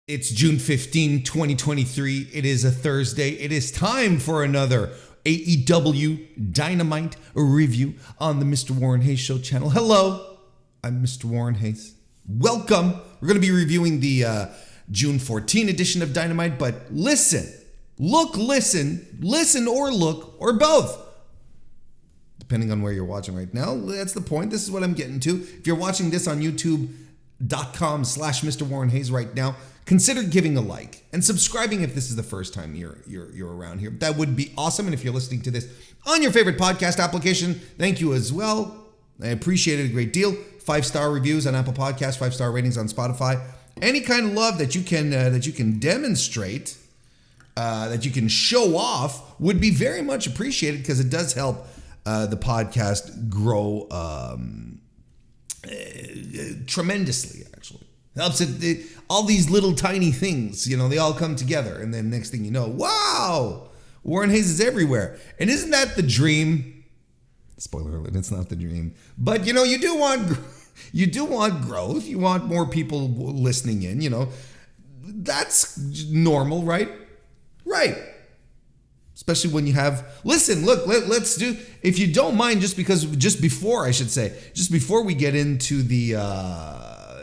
It's June 15, 2023. It is a Thursday. It is time for another AEW Dynamite review on the Mr. Warren Hayes Show channel. Hello, I'm Mr. Warren Hayes. Welcome. We're going to be reviewing the June 14 edition of Dynamite, but listen, listen or look, or both. Depending on where you're watching right now. That's the point. This is what I'm getting to. If you're watching this on youtube.com/MrWarrenHayes right now, consider giving a like and subscribing if this is the first time you're around here. That would be awesome. And if you're listening to this on your favorite podcast application, thank you as well. I appreciate it a great deal. 5-star reviews on Apple Podcasts, 5-star ratings on Spotify. Any kind of love that you can demonstrate, that you can show off, would be very much appreciated because it does help the podcast grow tremendously. Actually, helps it. All these little tiny things, they all come together, and then next thing you know, wow, Warren Hayes is everywhere. And isn't that the dream? Spoiler alert, it's not the dream. But you do want growth. You want more people listening in. That's normal, right? Right. Especially when you have, listen, look, let's do, if you don't mind, just before we get into the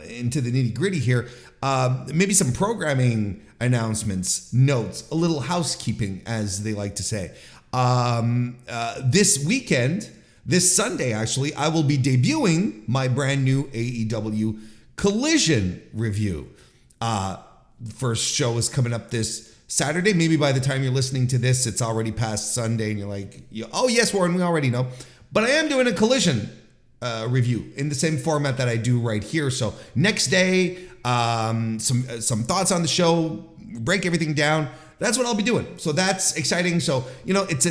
nitty gritty here, maybe some programming announcements, notes, a little housekeeping, as they like to say. This weekend, this Sunday, actually, I will be debuting my brand new AEW Collision review. First show is coming up this Saturday. Maybe by the time you're listening to this, it's already past Sunday and you're like, oh yes, Warren, we already know. But I am doing a Collision review in the same format that I do right here. So next day, some thoughts on the show, break everything down. That's what I'll be doing. So that's exciting. So, it's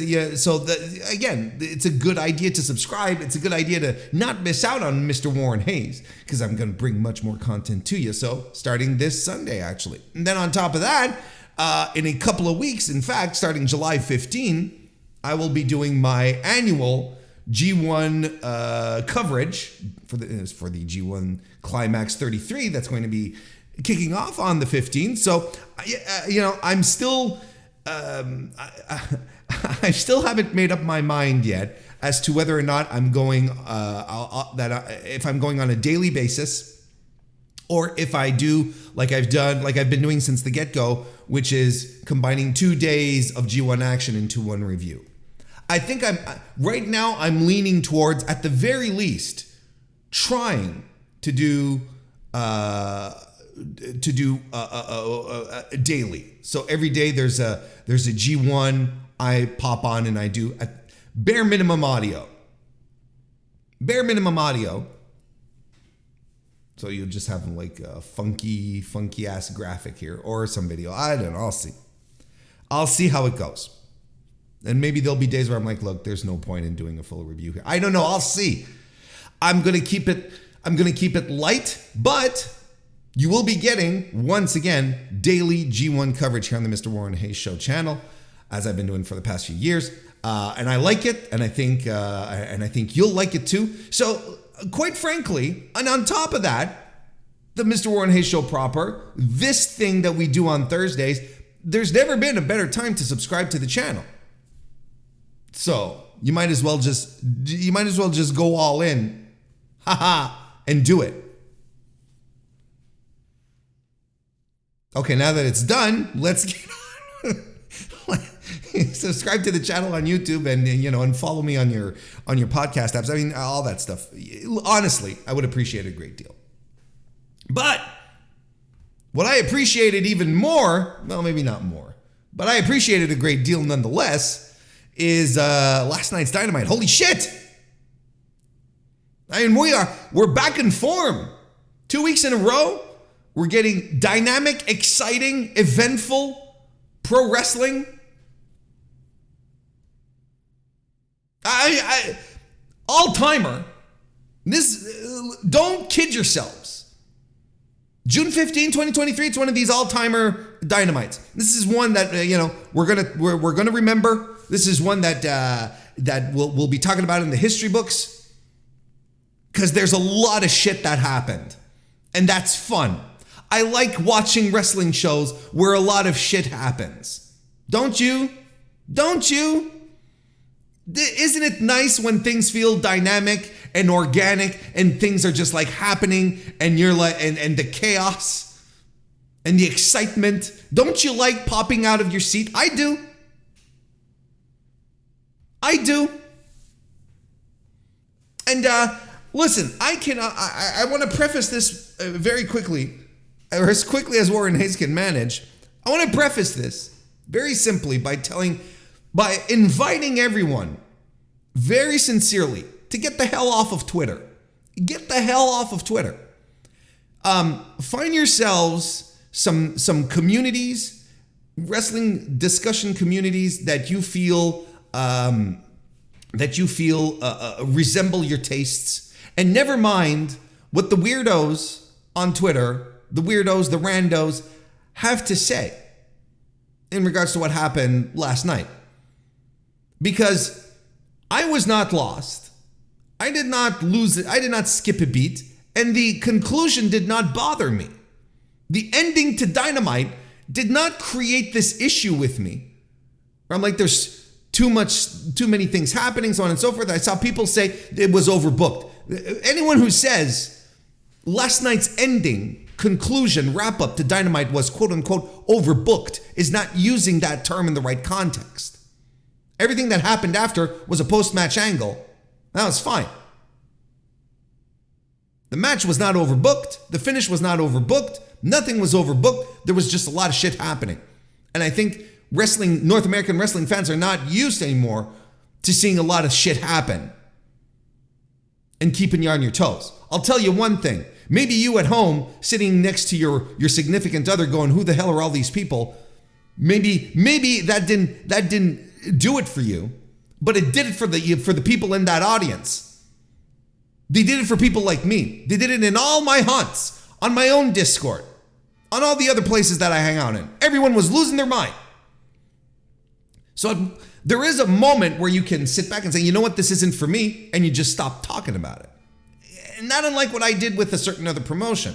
a good idea to subscribe. It's a good idea to not miss out on Mr. Warren Hayes, because I'm going to bring much more content to you. So starting this Sunday, actually. And then on top of that, in a couple of weeks, in fact, starting July 15, I will be doing my annual G1 coverage for the G1 Climax 33. That's going to be kicking off on the 15th. So, I'm still, I still haven't made up my mind yet as to whether or not I'm going, if I'm going on a daily basis, or if I do like I've been doing since the get-go, which is combining 2 days of G1 action into one review. I think right now I'm leaning towards, at the very least, trying to do daily. So every day there's a G1 I pop on and I do a bare minimum audio. So you'll just have like a funky ass graphic here or some video. I don't know. I'll see how it goes. And maybe there'll be days where I'm like, look, there's no point in doing a full review here. I don't know. I'll see. I'm going to keep it light, but you will be getting, once again, daily G1 coverage here on the Mr. Warren Hayes Show channel, as I've been doing for the past few years. And I like it, and I think you'll like it too. So, quite frankly, and on top of that, the Mr. Warren Hayes Show proper, this thing that we do on Thursdays, there's never been a better time to subscribe to the channel. So you might as well just go all in, and do it. Okay, now that it's done, let's get on. Subscribe to the channel on YouTube and follow me on your podcast apps. I mean, all that stuff. Honestly, I would appreciate it a great deal. But what I appreciated even more, well, maybe not more, but I appreciated a great deal nonetheless, is last night's Dynamite. Holy shit! I mean, we're back in form. 2 weeks in a row, we're getting dynamic, exciting, eventful pro wrestling. All-timer. Don't kid yourselves. June 15, 2023, it's one of these all-timer Dynamites. This is one that we're gonna remember. This is one that we'll be talking about in the history books, because there's a lot of shit that happened, and that's fun. I like watching wrestling shows where a lot of shit happens. Don't you? Don't you? Isn't it nice when things feel dynamic and organic and things are just like happening and you're like, and the chaos and the excitement? Don't you like popping out of your seat? I do. I do. And listen, I want to preface this very quickly, or as quickly as MrWarrenHayes can manage. I want to preface this very simply by inviting everyone very sincerely to get the hell off of Twitter. Get the hell off of Twitter. Find yourselves some communities, wrestling discussion communities that you feel resemble your tastes, and never mind what the weirdos on Twitter, the weirdos, the randos, have to say in regards to what happened last night. Because I was not lost. I did not lose it. I did not skip a beat. And the conclusion did not bother me. The ending to Dynamite did not create this issue with me. I'm like, there's too many things happening, so on and so forth. I saw people say it was overbooked. Anyone who says last night's ending, conclusion, wrap up to Dynamite was quote unquote overbooked is not using that term in the right context. Everything that happened after was a post-match angle. That was fine. The match was not overbooked. The finish was not overbooked. Nothing was overbooked. There was just a lot of shit happening. And I think North American wrestling fans are not used anymore to seeing a lot of shit happen and keeping you on your toes. I'll tell you one thing. Maybe you at home sitting next to your significant other going, who the hell are all these people? Maybe that didn't do it for you, but it did it for the people in that audience. They did it for people like me. They did it in all my hunts, on my own Discord, on all the other places that I hang out in. Everyone was losing their mind. So there is a moment where you can sit back and say, you know what, this isn't for me, and you just stop talking about it. Not unlike what I did with a certain other promotion.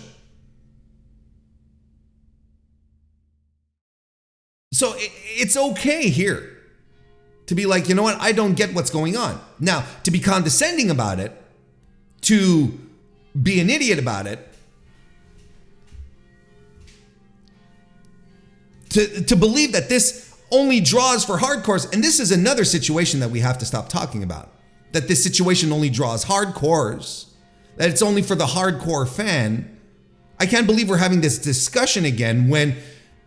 So it's okay here to be like, you know what, I don't get what's going on. Now, to be condescending about it, to be an idiot about it, to believe that this only draws for hardcores, and this is another situation that we have to stop talking about, that this situation only draws hardcores, that it's only for the hardcore fan. I can't believe we're having this discussion again when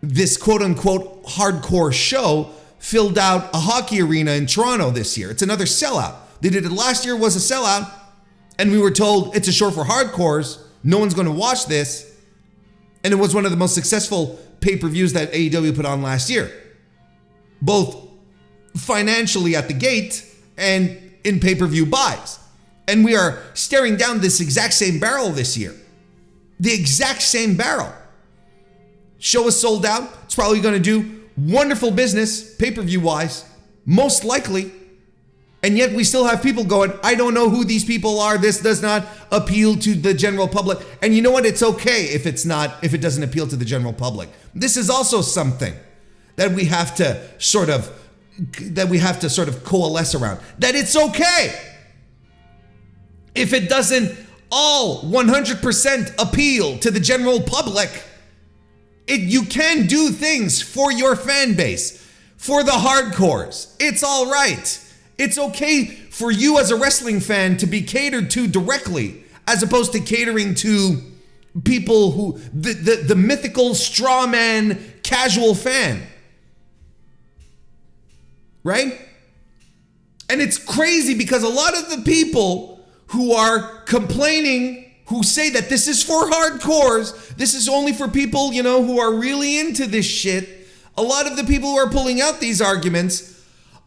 this quote-unquote hardcore show filled out a hockey arena in Toronto this year. It's another sellout. They did it last year, was a sellout, and we were told it's a show for hardcores, no one's going to watch this, and it was one of the most successful pay-per-views that AEW put on last year, both financially at the gate and in pay-per-view buys. And we are staring down this exact same barrel this year. The exact same barrel. Show is sold out. It's probably going to do wonderful business, pay-per-view wise, most likely. And yet we still have people going, I don't know who these people are. This does not appeal to the general public. And you know what? It's okay if it doesn't appeal to the general public. This is also something that we have to sort of coalesce around. That it's okay if it doesn't all 100% appeal to the general public. You can do things for your fan base, for the hardcores. It's all right. It's okay for you as a wrestling fan to be catered to directly, as opposed to catering to people who, the mythical straw man casual fan. Right? And it's crazy because a lot of the people who are complaining, who say that this is for hardcores, this is only for people, who are really into this shit. A lot of the people who are pulling out these arguments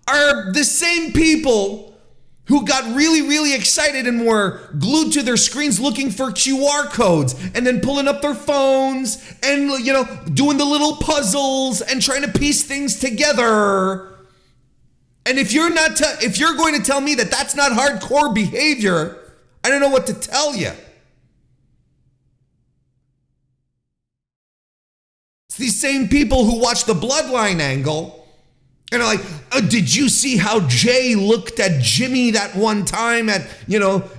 are the same people who got really, really excited and were glued to their screens looking for QR codes and then pulling up their phones and, doing the little puzzles and trying to piece things together. And if you're going to tell me that that's not hardcore behavior, I don't know what to tell you. these same people who watch the Bloodline angle and are like, oh, did you see how Jay looked at Jimmy that one time at,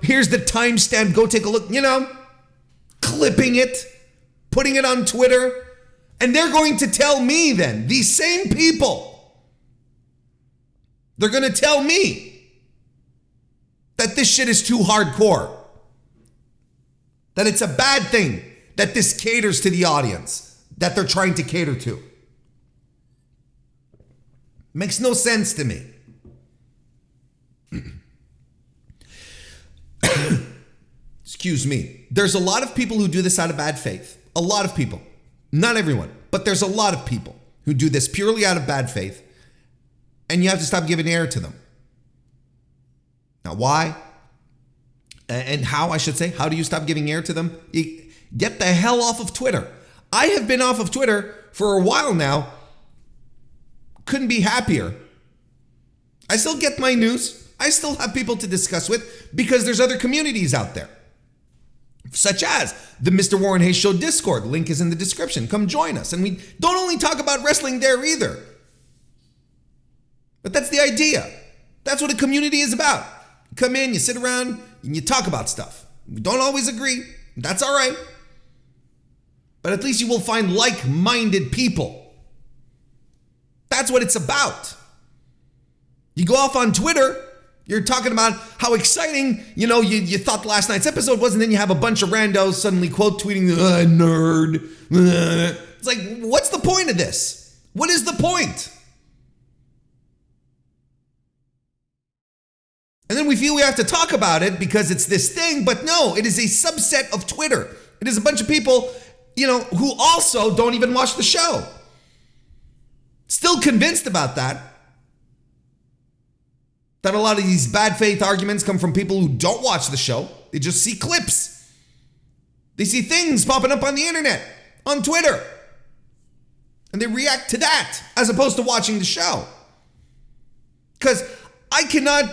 here's the timestamp, go take a look, clipping it, putting it on Twitter. And they're going to tell me then, these same people, they're going to tell me that this shit is too hardcore. That it's a bad thing that this caters to the audience that they're trying to cater to. Makes no sense to me. Excuse me. There's a lot of people who do this out of bad faith. A lot of people. Not everyone, but there's a lot of people who do this purely out of bad faith, and you have to stop giving air to them. Now, why? And how, I should say, how do you stop giving air to them? Get the hell off of Twitter. I have been off of Twitter for a while now. Couldn't be happier. I still get my news. I still have people to discuss with because there's other communities out there. Such as the Mr. Warren Hayes Show Discord. Link is in the description. Come join us. And we don't only talk about wrestling there either. But that's the idea. That's what a community is about. You come in, you sit around, and you talk about stuff. We don't always agree. That's all right. But at least you will find like-minded people. That's what it's about. You go off on Twitter, you're talking about how exciting, you thought last night's episode was, and then you have a bunch of randos suddenly quote tweeting, nerd. It's like, what's the point of this? What is the point? And then we feel we have to talk about it because it's this thing, but no, it is a subset of Twitter. It is a bunch of people, who also don't even watch the show. Still convinced about that a lot of these bad faith arguments come from people who don't watch the show. They just see clips. They see things popping up on the internet, on Twitter. And they react to that as opposed to watching the show. Because I cannot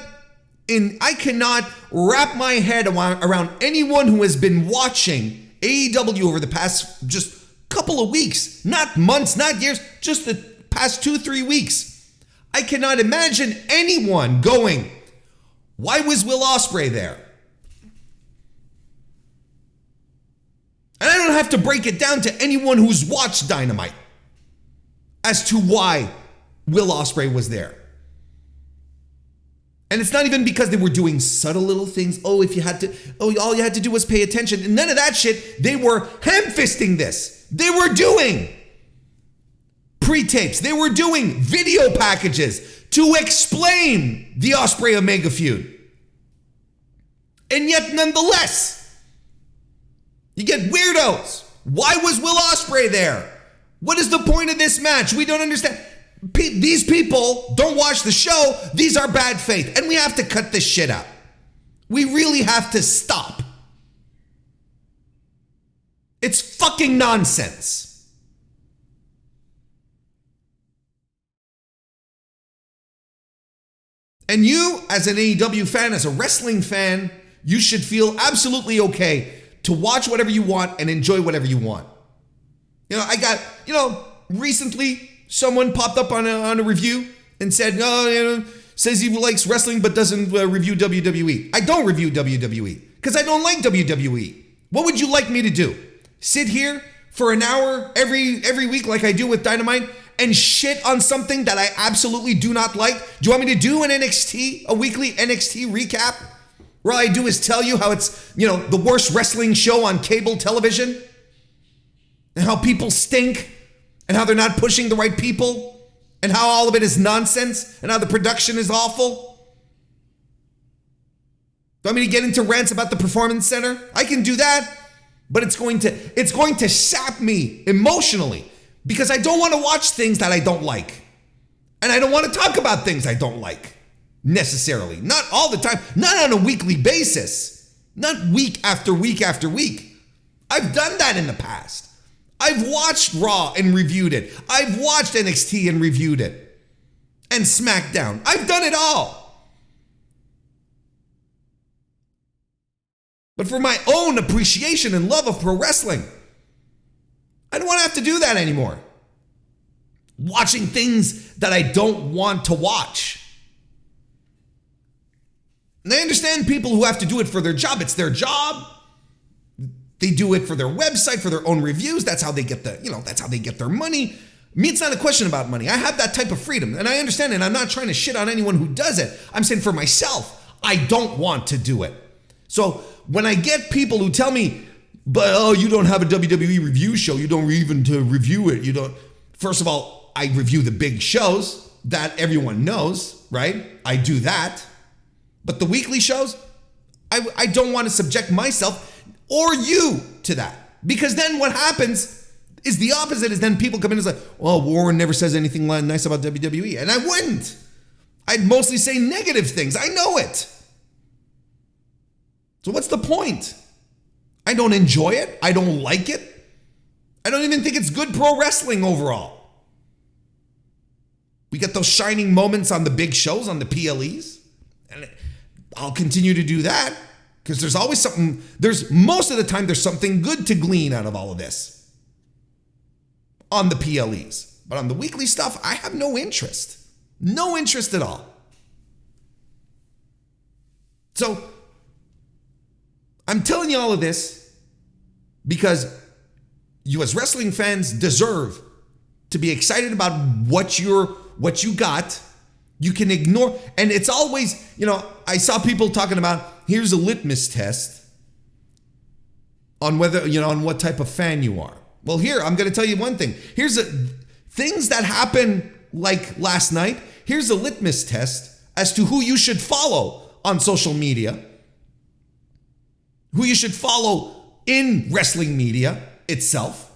wrap my head around anyone who has been watching AEW over the past just couple of weeks, not months, not years, just the past 2-3 weeks. I cannot imagine anyone going, why was Will Ospreay there? And I don't have to break it down to anyone who's watched Dynamite as to why Will Ospreay was there. And it's not even because they were doing subtle little things. All you had to do was pay attention. And none of that shit. They were ham-fisting this. They were doing pre-tapes. They were doing video packages to explain the Ospreay Omega feud. And yet, nonetheless, you get weirdos. Why was Will Ospreay there? What is the point of this match? We don't understand. These people don't watch the show. These are bad faith. And we have to cut this shit out. We really have to stop. It's fucking nonsense. And you, as an AEW fan, as a wrestling fan, you should feel absolutely okay to watch whatever you want and enjoy whatever you want. Recently, someone popped up on a review and said, says he likes wrestling but doesn't review WWE. I don't review WWE because I don't like WWE. What would you like me to do? Sit here for an hour every week like I do with Dynamite and shit on something that I absolutely do not like? Do you want me to do a weekly NXT recap where all I do is tell you how it's, the worst wrestling show on cable television and how people stink and how they're not pushing the right people and how all of it is nonsense and how the production is awful? Do you want me to get into rants about the Performance Center? I can do that, but it's going to sap me emotionally because I don't want to watch things that I don't like. And I don't want to talk about things I don't like necessarily. Not all the time, not on a weekly basis, not week after week after week. I've done that in the past. I've watched Raw and reviewed it. I've watched NXT and reviewed it. And SmackDown. I've done it all. But for my own appreciation and love of pro wrestling, I don't want to have to do that anymore. watching things that I don't want to watch. And I understand people who have to do it for their job. It's their job. They do it for their website, for their own reviews. That's how they get that's how they get their money. Me, it's not a question about money. I have that type of freedom, and I understand it. I'm not trying to shit on anyone who does it. I'm saying for myself, I don't want to do it. So when I get people who tell me, but you don't have a WWE review show, you don't even to review it. You don't. First of all, I review the big shows that everyone knows, right? I do that. But the weekly shows, I don't want to subject myself or you to that. Because then what happens is the opposite, is then people come in and say, well, Warren never says anything nice about WWE. And I wouldn't. I'd mostly say negative things. I know it. So what's the point? I don't enjoy it. I don't like it. I don't even think it's good pro wrestling overall. We get those shining moments on the big shows, on the PLEs. And I'll continue to do that because there's always something, most of the time there's something good to glean out of all of this on the PLEs. But on the weekly stuff, I have no interest. No interest at all. So I'm telling you all of this because you as wrestling fans deserve to be excited about what you got. You can ignore, and it's always, I saw people talking about, here's a litmus test on whether, on what type of fan you are. Well, here, I'm going to tell you one thing. Things that happen like last night, here's a litmus test as to who you should follow on social media, who you should follow in wrestling media itself.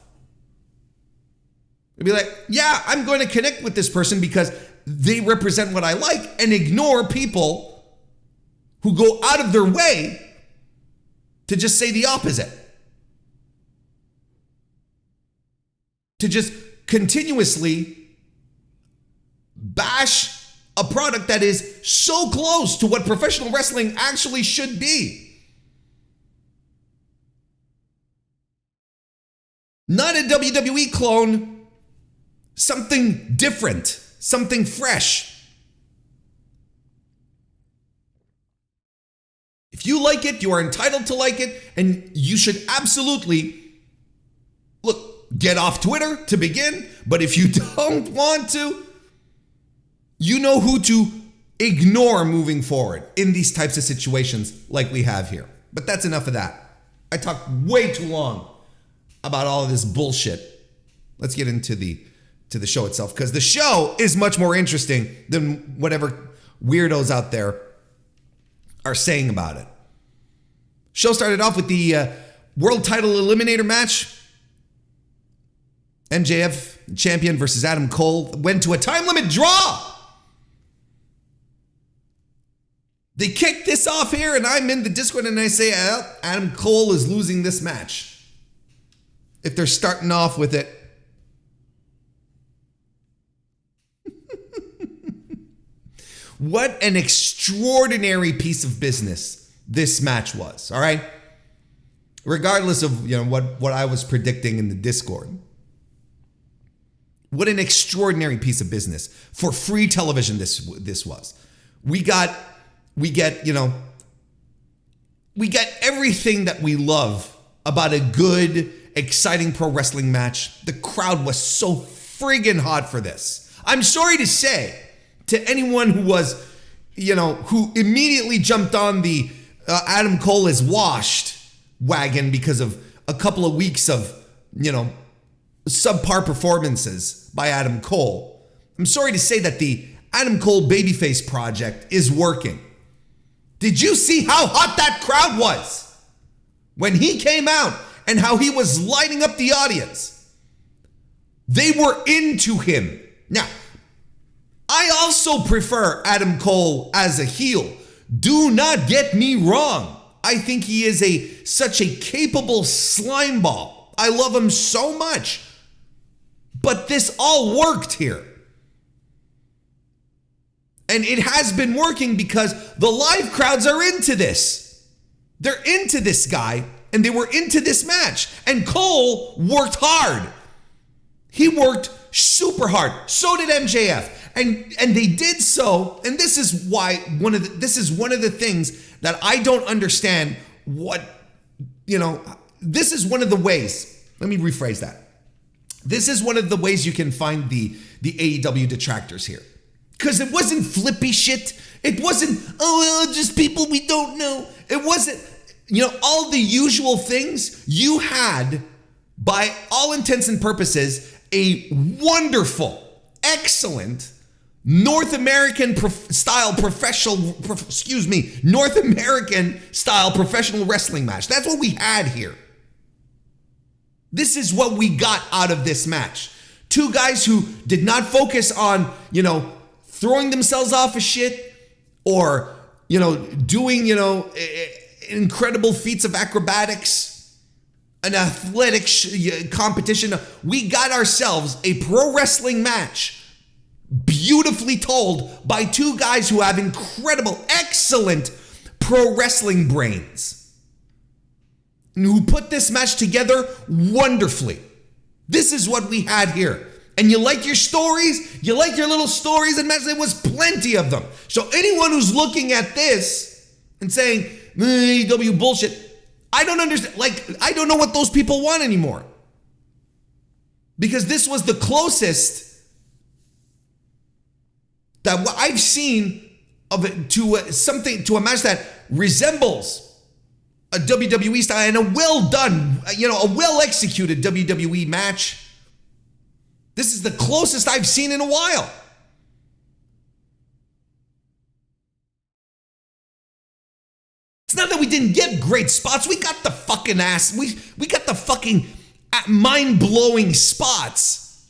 You'd be like, yeah, I'm going to connect with this person because they represent what I like, and ignore people who go out of their way to just say the opposite. To just continuously bash a product that is so close to what professional wrestling actually should be. Not a WWE clone, something different. Something fresh. If you like it, you are entitled to like it, and you should absolutely, get off Twitter to begin, but if you don't want to, you know who to ignore moving forward in these types of situations like we have here. But that's enough of that. I talked way too long about all of this bullshit. Let's get into the show itself, because the show is much more interesting than whatever weirdos out there are saying about it. Show started off with the world title eliminator match. MJF champion versus Adam Cole went to a time limit draw. They kicked this off here, and I'm in the Discord and I say, Adam Cole is losing this match. If they're starting off with it. What an extraordinary piece of business this match was, all right? Regardless of what I was predicting in the Discord. What an extraordinary piece of business for free television this was. We get everything that we love about a good, exciting pro wrestling match. The crowd was so friggin' hot for this. I'm sorry to say, to anyone who was, who immediately jumped on the Adam Cole is washed wagon because of a couple of weeks of, subpar performances by Adam Cole. I'm sorry to say that the Adam Cole babyface project is working. Did you see how hot that crowd was when he came out and how he was lighting up the audience? They were into him. Now, I also prefer Adam Cole as a heel. Do not get me wrong. I think he is such a capable slimeball. I love him so much. But this all worked here. And it has been working because the live crowds are into this. They're into this guy, and they were into this match. And Cole worked hard. He worked super super hard. So did MJF. And they did so, and this is why this is one of the things that I don't understand this is one of the ways. Let me rephrase that. This is one of the ways you can find the AEW detractors here. Because it wasn't flippy shit. It wasn't, just people we don't know. It wasn't, all the usual things. You had, by all intents and purposes, a wonderful, excellent North American style professional wrestling match. That's what we had here. This is what we got out of this match. Two guys who did not focus on, throwing themselves off of shit or, doing, incredible feats of acrobatics, an athletic competition. We got ourselves a pro wrestling match, beautifully told by two guys who have incredible, excellent pro wrestling brains, and who put this match together wonderfully. This is what we had here. And you like your stories? You like your little stories and matches? There was plenty of them. So anyone who's looking at this and saying, AEW bullshit, I don't understand. I don't know what those people want anymore. Because this was the closest that I've seen of it to a match that resembles a WWE style and a well done, a well executed WWE match. This is the closest I've seen in a while. It's not that we didn't get great spots. We got the fucking we got the fucking mind-blowing spots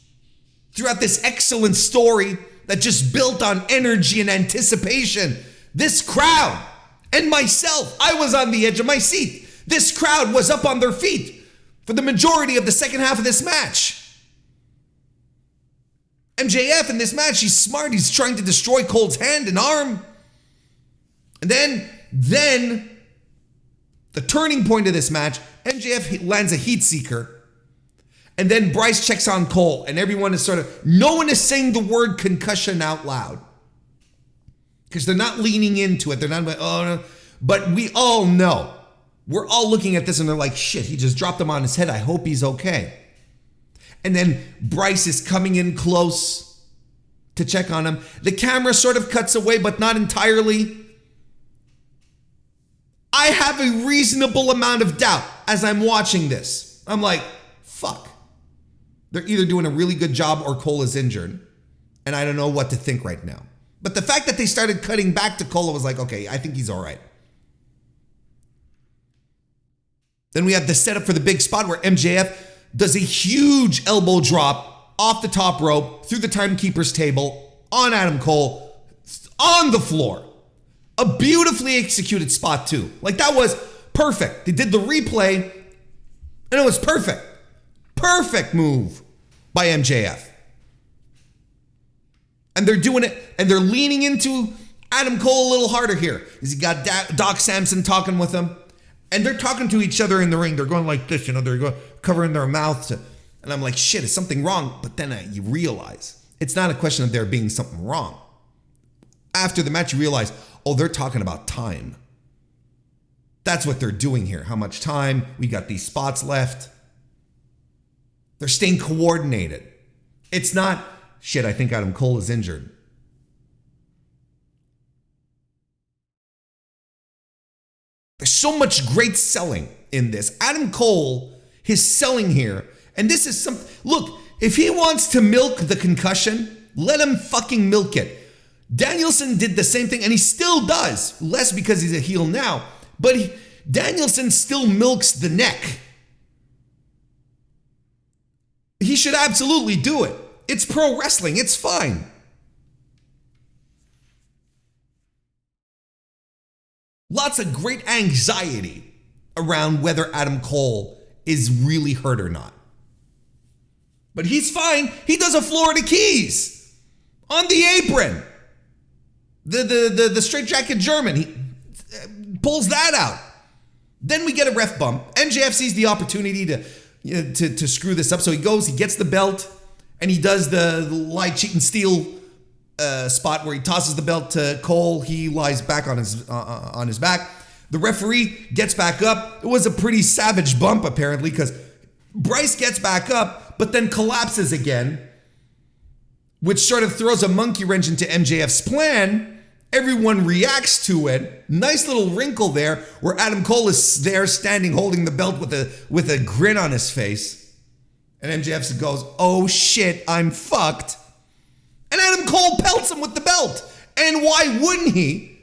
throughout this excellent story that just built on energy and anticipation. This crowd and myself, I was on the edge of my seat. This crowd was up on their feet for the majority of the second half of this match. MJF in this match, he's smart. He's trying to destroy Cole's hand and arm. And then the turning point of this match, MJF lands a heat seeker. And then Bryce checks on Cole, and everyone is no one is saying the word concussion out loud. Because they're not leaning into it. They're not like, oh no. But we all know. We're all looking at this and they're like, shit, he just dropped him on his head. I hope he's okay. And then Bryce is coming in close to check on him. The camera sort of cuts away, but not entirely. I have a reasonable amount of doubt as I'm watching this. I'm like, fuck. They're either doing a really good job or Cole is injured. And I don't know what to think right now. But the fact that they started cutting back to Cole, I was like, okay, I think he's all right. Then we have the setup for the big spot where MJF does a huge elbow drop off the top rope through the timekeeper's table on Adam Cole on the floor. A beautifully executed spot too. That was perfect. They did the replay and it was perfect. Perfect move by MJF. And they're doing it and they're leaning into Adam Cole a little harder here. He's got Doc Samson talking with him. And they're talking to each other in the ring. They're going like this, they're going covering their mouths. And I'm like, shit, is something wrong? But then you realize it's not a question of there being something wrong. After the match, you realize, oh, they're talking about time. That's what they're doing here. How much time? We got these spots left. They're staying coordinated. It's not, shit, I think Adam Cole is injured. There's so much great selling in this. Adam Cole, his selling here, and this is something, look, if he wants to milk the concussion, let him fucking milk it. Danielson did the same thing, and he still does. Less because he's a heel now, but Danielson still milks the neck. He should absolutely do it. It's pro wrestling. It's fine. Lots of great anxiety around whether Adam Cole is really hurt or not. But he's fine. He does a Florida Keys on the apron. The straight jacket German. He pulls that out. Then we get a ref bump. MJF sees the opportunity to screw this up. So he goes, he gets the belt, And he does the lie, cheat, and steal spot where he tosses the belt to Cole. He lies back on his back. The referee gets back up. It was a pretty savage bump, apparently, because Bryce gets back up, but then collapses again, which sort of throws a monkey wrench into MJF's plan. Everyone reacts to it. Nice little wrinkle there where Adam Cole is there standing holding the belt with a grin on his face. And MJF goes, oh shit, I'm fucked. And Adam Cole pelts him with the belt. And why wouldn't he?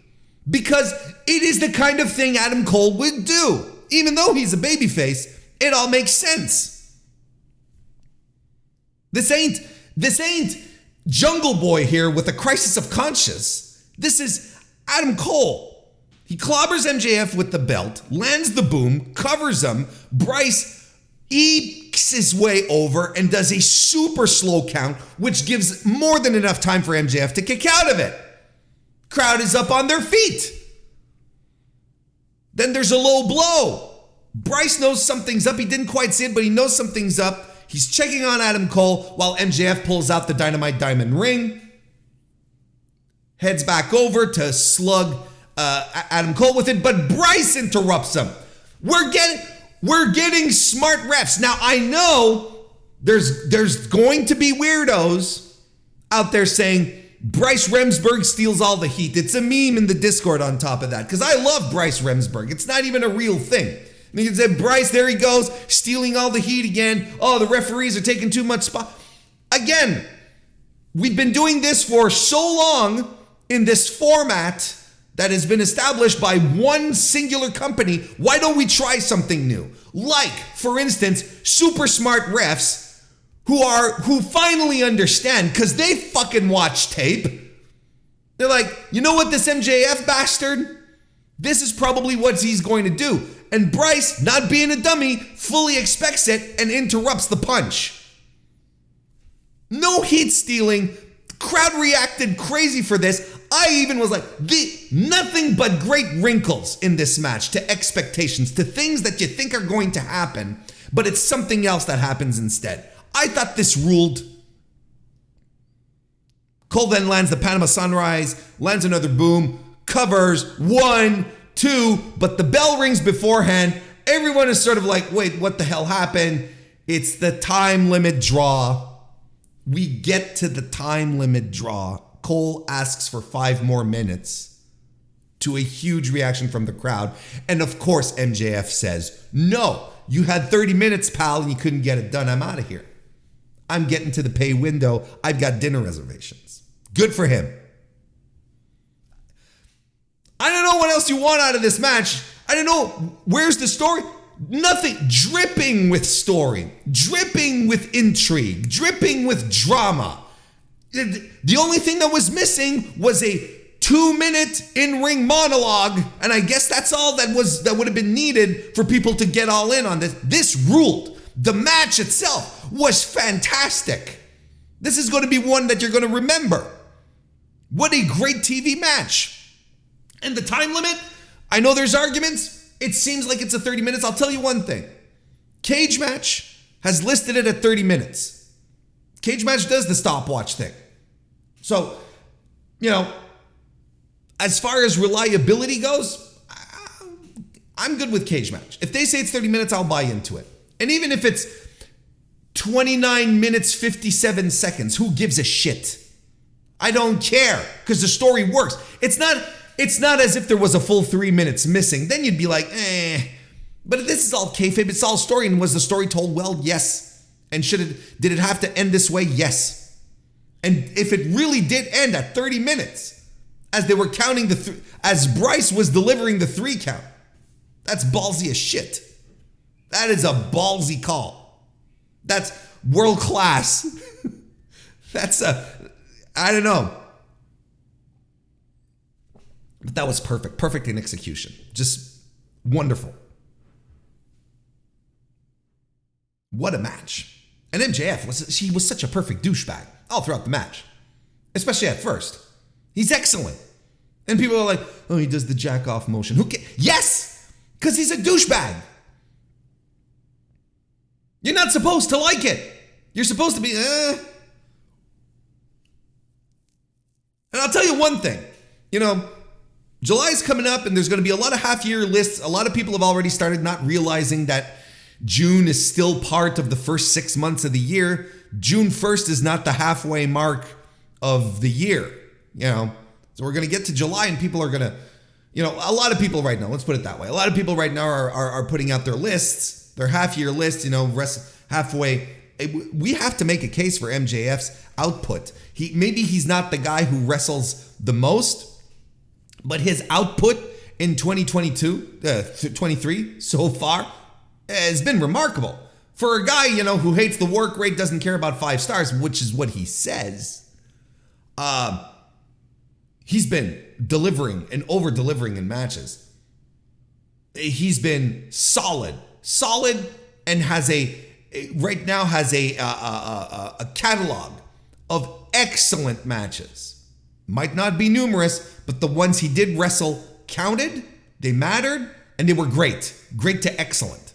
Because it is the kind of thing Adam Cole would do. Even though he's a babyface, it all makes sense. This ain't Jungle Boy here with a crisis of conscience. This is Adam Cole. He clobbers MJF with the belt, lands the boom, covers him. Bryce ekes his way over and does a super slow count, which gives more than enough time for MJF to kick out of it. Crowd is up on their feet. Then there's a low blow. Bryce knows something's up. He didn't quite see it, but he knows something's up. He's checking on Adam Cole while MJF pulls out the Dynamite Diamond ring. Heads back over to slug Adam Cole with it, but Bryce interrupts him. We're getting smart refs. Now, I know there's going to be weirdos out there saying Bryce Remsburg steals all the heat. It's a meme in the Discord on top of that, because I love Bryce Remsburg. It's not even a real thing. And you can say, Bryce, there he goes, stealing all the heat again. Oh, the referees are taking too much spot. Again, we've been doing this for so long in this format that has been established by one singular company. Why don't we try something new? Like, for instance, super smart refs who finally understand, because they fucking watch tape. They're like, you know what, this MJF bastard? This is probably what he's going to do. And Bryce, not being a dummy, fully expects it and interrupts the punch. No heat stealing. Crowd reacted crazy for this. I even was like, nothing but great wrinkles in this match to expectations, to things that you think are going to happen, but it's something else that happens instead. I thought this ruled. Cole then lands the Panama Sunrise, lands another boom, covers 1, 2, but the bell rings beforehand. Everyone is sort of like, wait, what the hell happened? It's the time limit draw. We get to the time limit draw. Cole asks for 5 more minutes, to a huge reaction from the crowd. And of course, MJF says, no, you had 30 minutes, pal, and you couldn't get it done. I'm out of here. I'm getting to the pay window. I've got dinner reservations. Good for him. I don't know what else you want out of this match. I don't know. Where's the story? Nothing. Dripping with story. Dripping with intrigue. Dripping with drama. The only thing that was missing was a 2-minute in-ring monologue, and I guess that's all that would have been needed for people to get all in on this. This ruled. The match itself was fantastic. This is going to be one that you're going to remember. What a great TV match. And the time limit, I know there's arguments. It seems like it's a 30 minutes. I'll tell you one thing. Cage Match has listed it at 30 minutes. Cage Match does the stopwatch thing. So, you know, as far as reliability goes, I'm good with Cage Match. If they say it's 30 minutes, I'll buy into it. And even if it's 29 minutes, 57 seconds, who gives a shit? I don't care, because the story works. It's not as if there was a full 3 minutes missing. Then you'd be like, eh. But this is all kayfabe. It's all story. And was the story told well? Yes. And did it have to end this way? Yes. And if it really did end at 30 minutes, as they were counting as Bryce was delivering the 3 count, that's ballsy as shit. That is a ballsy call. That's world class. I don't know. But that was perfect. Perfect in execution. Just wonderful. What a match. And MJF was such a perfect douchebag all throughout the match. Especially at first. He's excellent. And people are like, oh, he does the jack off motion. Who cares? Yes! Because he's a douchebag. You're not supposed to like it. You're supposed to be, I'll tell you one thing. July's coming up and there's going to be a lot of half-year lists. A lot of people have already started not realizing that June is still part of the first 6 months of the year. June 1st is not the halfway mark of the year, So we're going to get to July and people are going to, a lot of people right now, let's put it that way. A lot of people right now are putting out their lists, their half-year lists, halfway. We have to make a case for MJF's output. Maybe he's not the guy who wrestles the most, but his output in 23 so far has been remarkable. For a guy, who hates the work rate, doesn't care about 5 stars, which is what he says, he's been delivering and over-delivering in matches. He's been solid, and right now has a catalog of excellent matches. Might not be numerous, but the ones he did wrestle counted, they mattered, and they were great. Great to excellent.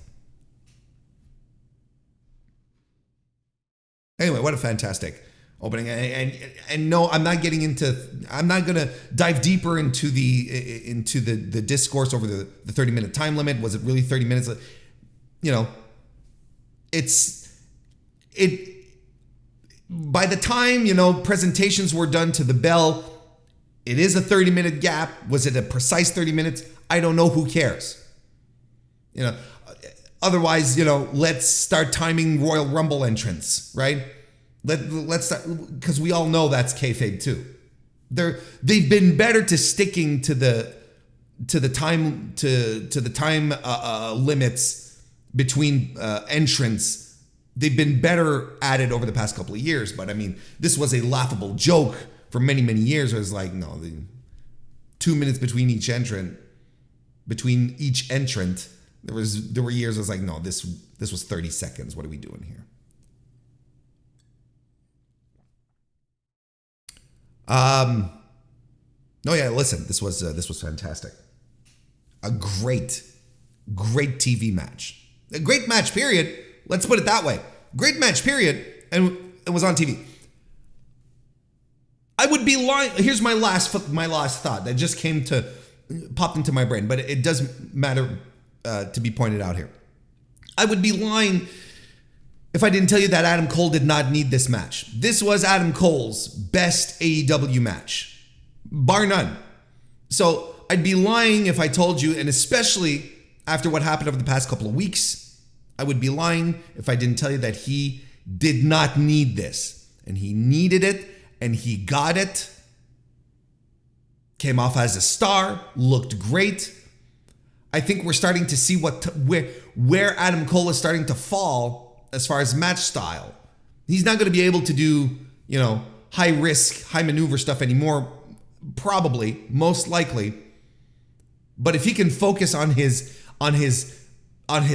Anyway, what a fantastic opening. And no, I'm not going to dive deeper into the discourse over the 30-minute time limit. Was it really 30 minutes? By the time, presentations were done to the bell, it is a 30-minute gap. Was it a precise 30 minutes? I don't know. Who cares? Otherwise, let's start timing Royal Rumble entrance, right? Let's start, because we all know that's kayfabe too. They've been better to sticking to the time limits between entrance. They've been better at it over the past couple of years, but I mean, this was a laughable joke for many, many years. It was like, no, 2 minutes between each entrant. There were years I was like, no, this was 30 seconds. What are we doing here? No, yeah, listen, this was fantastic. A great TV match. A great match, period. Let's put it that way. Great match, period. And it was on TV. I would be lying. Here's my last thought that just popped into my brain, but it does matter to be pointed out here. I would be lying if I didn't tell you that Adam Cole did not need this match. This was Adam Cole's best AEW match, bar none. So I'd be lying if I told you, and especially after what happened over the past couple of weeks, I would be lying if I didn't tell you that he did not need this. And he needed it, and he got it. Came off as a star, looked great. I think we're starting to see where Adam Cole is starting to fall as far as match style. He's not going to be able to do, high risk, high maneuver stuff anymore, probably, most likely. But if he can focus on his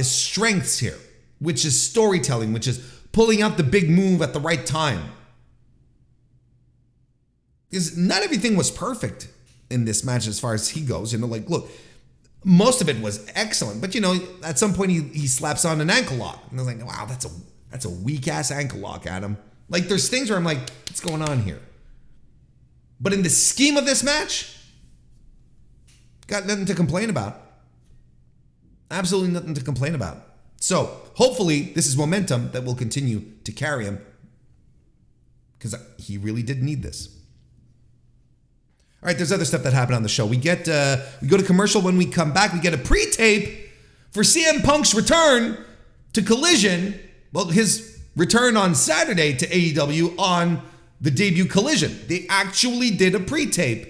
strengths here, which is storytelling, which is pulling out the big move at the right time. Because not everything was perfect in this match as far as he goes. Look, most of it was excellent, but at some point he slaps on an ankle lock, and I was like, wow, that's a weak ass ankle lock, Adam. Like, there's things where I'm like, what's going on here? But in the scheme of this match, got nothing to complain about. Absolutely nothing to complain about. So hopefully this is momentum that will continue to carry him, because he really did need this. All right, there's other stuff that happened on the show. We go to commercial. When we come back, we get a pre-tape for CM Punk's return to Collision. Well, his return on Saturday to AEW on the debut Collision. They actually did a pre-tape,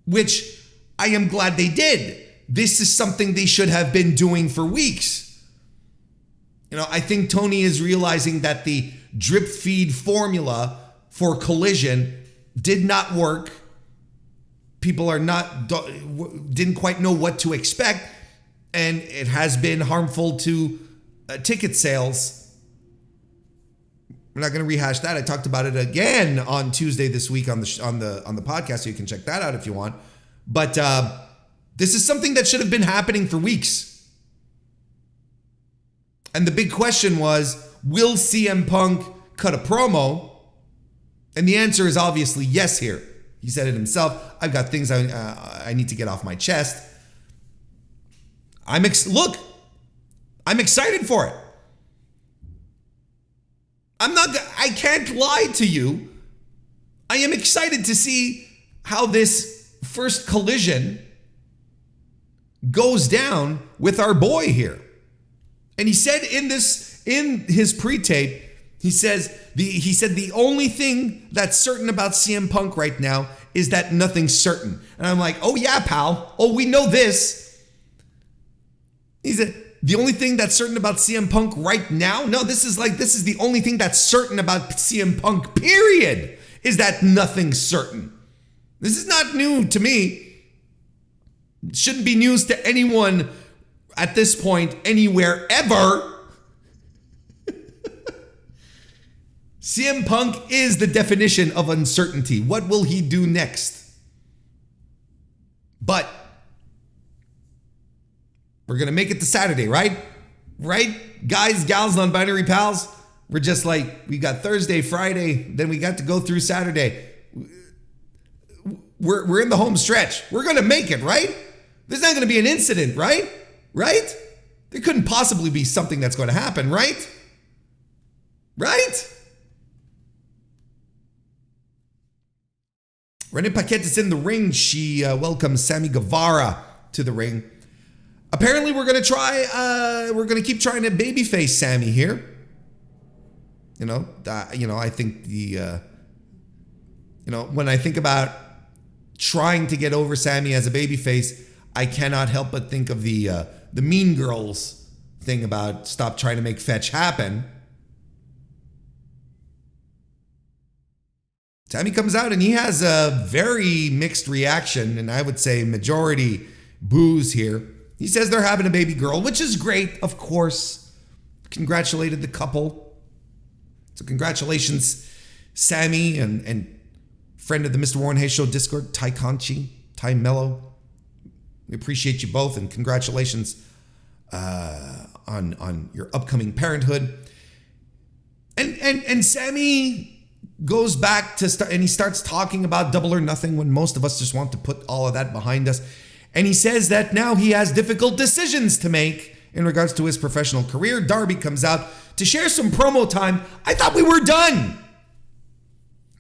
which I am glad they did. This is something they should have been doing for weeks. I think Toni is realizing that the drip feed formula for Collision did not work. People didn't quite know what to expect, and it has been harmful to ticket sales. We're not going to rehash that. I talked about it again on Tuesday this week on the podcast, so you can check that out if you want. But this is something that should have been happening for weeks. And the big question was, will CM Punk cut a promo? And the answer is obviously yes here. He said it himself. I've got things I need to get off my chest. I'm excited for it. I can't lie to you. I am excited to see how this first collision goes down with our boy here. And he said in his pre-tape, he said the only thing that's certain about CM Punk right now is that nothing's certain. And I'm like, oh yeah, pal. Oh, we know this. He said, the only thing that's certain about CM Punk right now? No, this is the only thing that's certain about CM Punk, period, is that nothing's certain. This is not new to me. It shouldn't be news to anyone at this point, anywhere, ever. CM Punk is the definition of uncertainty. What will he do next? But we're going to make it to Saturday, right? Right? Guys, gals, non-binary pals. We're just like, we got Thursday, Friday, then we got to go through Saturday. We're in the home stretch. We're going to make it, right? There's not going to be an incident, right? Right? There couldn't possibly be something that's going to happen, right? Right? Renee Paquette is in the ring. She welcomes Sammy Guevara to the ring. Apparently, we're going to keep trying to babyface Sammy here. I think when I think about trying to get over Sammy as a babyface, I cannot help but think of the Mean Girls thing about stop trying to make fetch happen. Sammy comes out and he has a very mixed reaction, and I would say majority boos here. He says they're having a baby girl, which is great, of course. Congratulated the couple. So congratulations, Sammy and friend of the Mr. Warren Hayes Show Discord, Ty Conchi, Ty Mello. We appreciate you both, and congratulations on your upcoming parenthood. And Sammy goes back to start, and he starts talking about Double or Nothing when most of us just want to put all of that behind us. And he says that now he has difficult decisions to make in regards to his professional career. Darby comes out to share some promo time. I thought we were done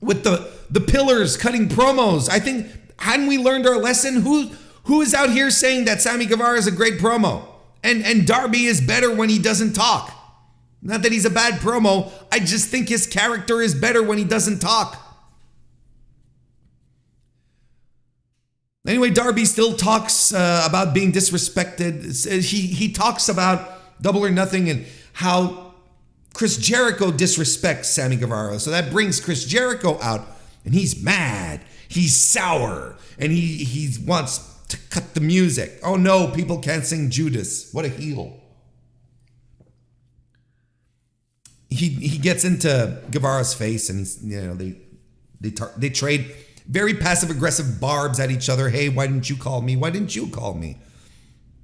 with the pillars cutting promos. I think, hadn't we learned our lesson? Who is out here saying that Sammy Guevara is a great promo? And Darby is better when he doesn't talk. Not that he's a bad promo. I just think his character is better when he doesn't talk. Anyway, Darby still talks about being disrespected. He talks about Double or Nothing and how Chris Jericho disrespects Sammy Guevara. So that brings Chris Jericho out, and he's mad. He's sour, and he wants to cut the music. Oh no, people can't sing Judas. What a heel. He gets into Guevara's face, and they trade very passive-aggressive barbs at each other. Hey, why didn't you call me? Why didn't you call me?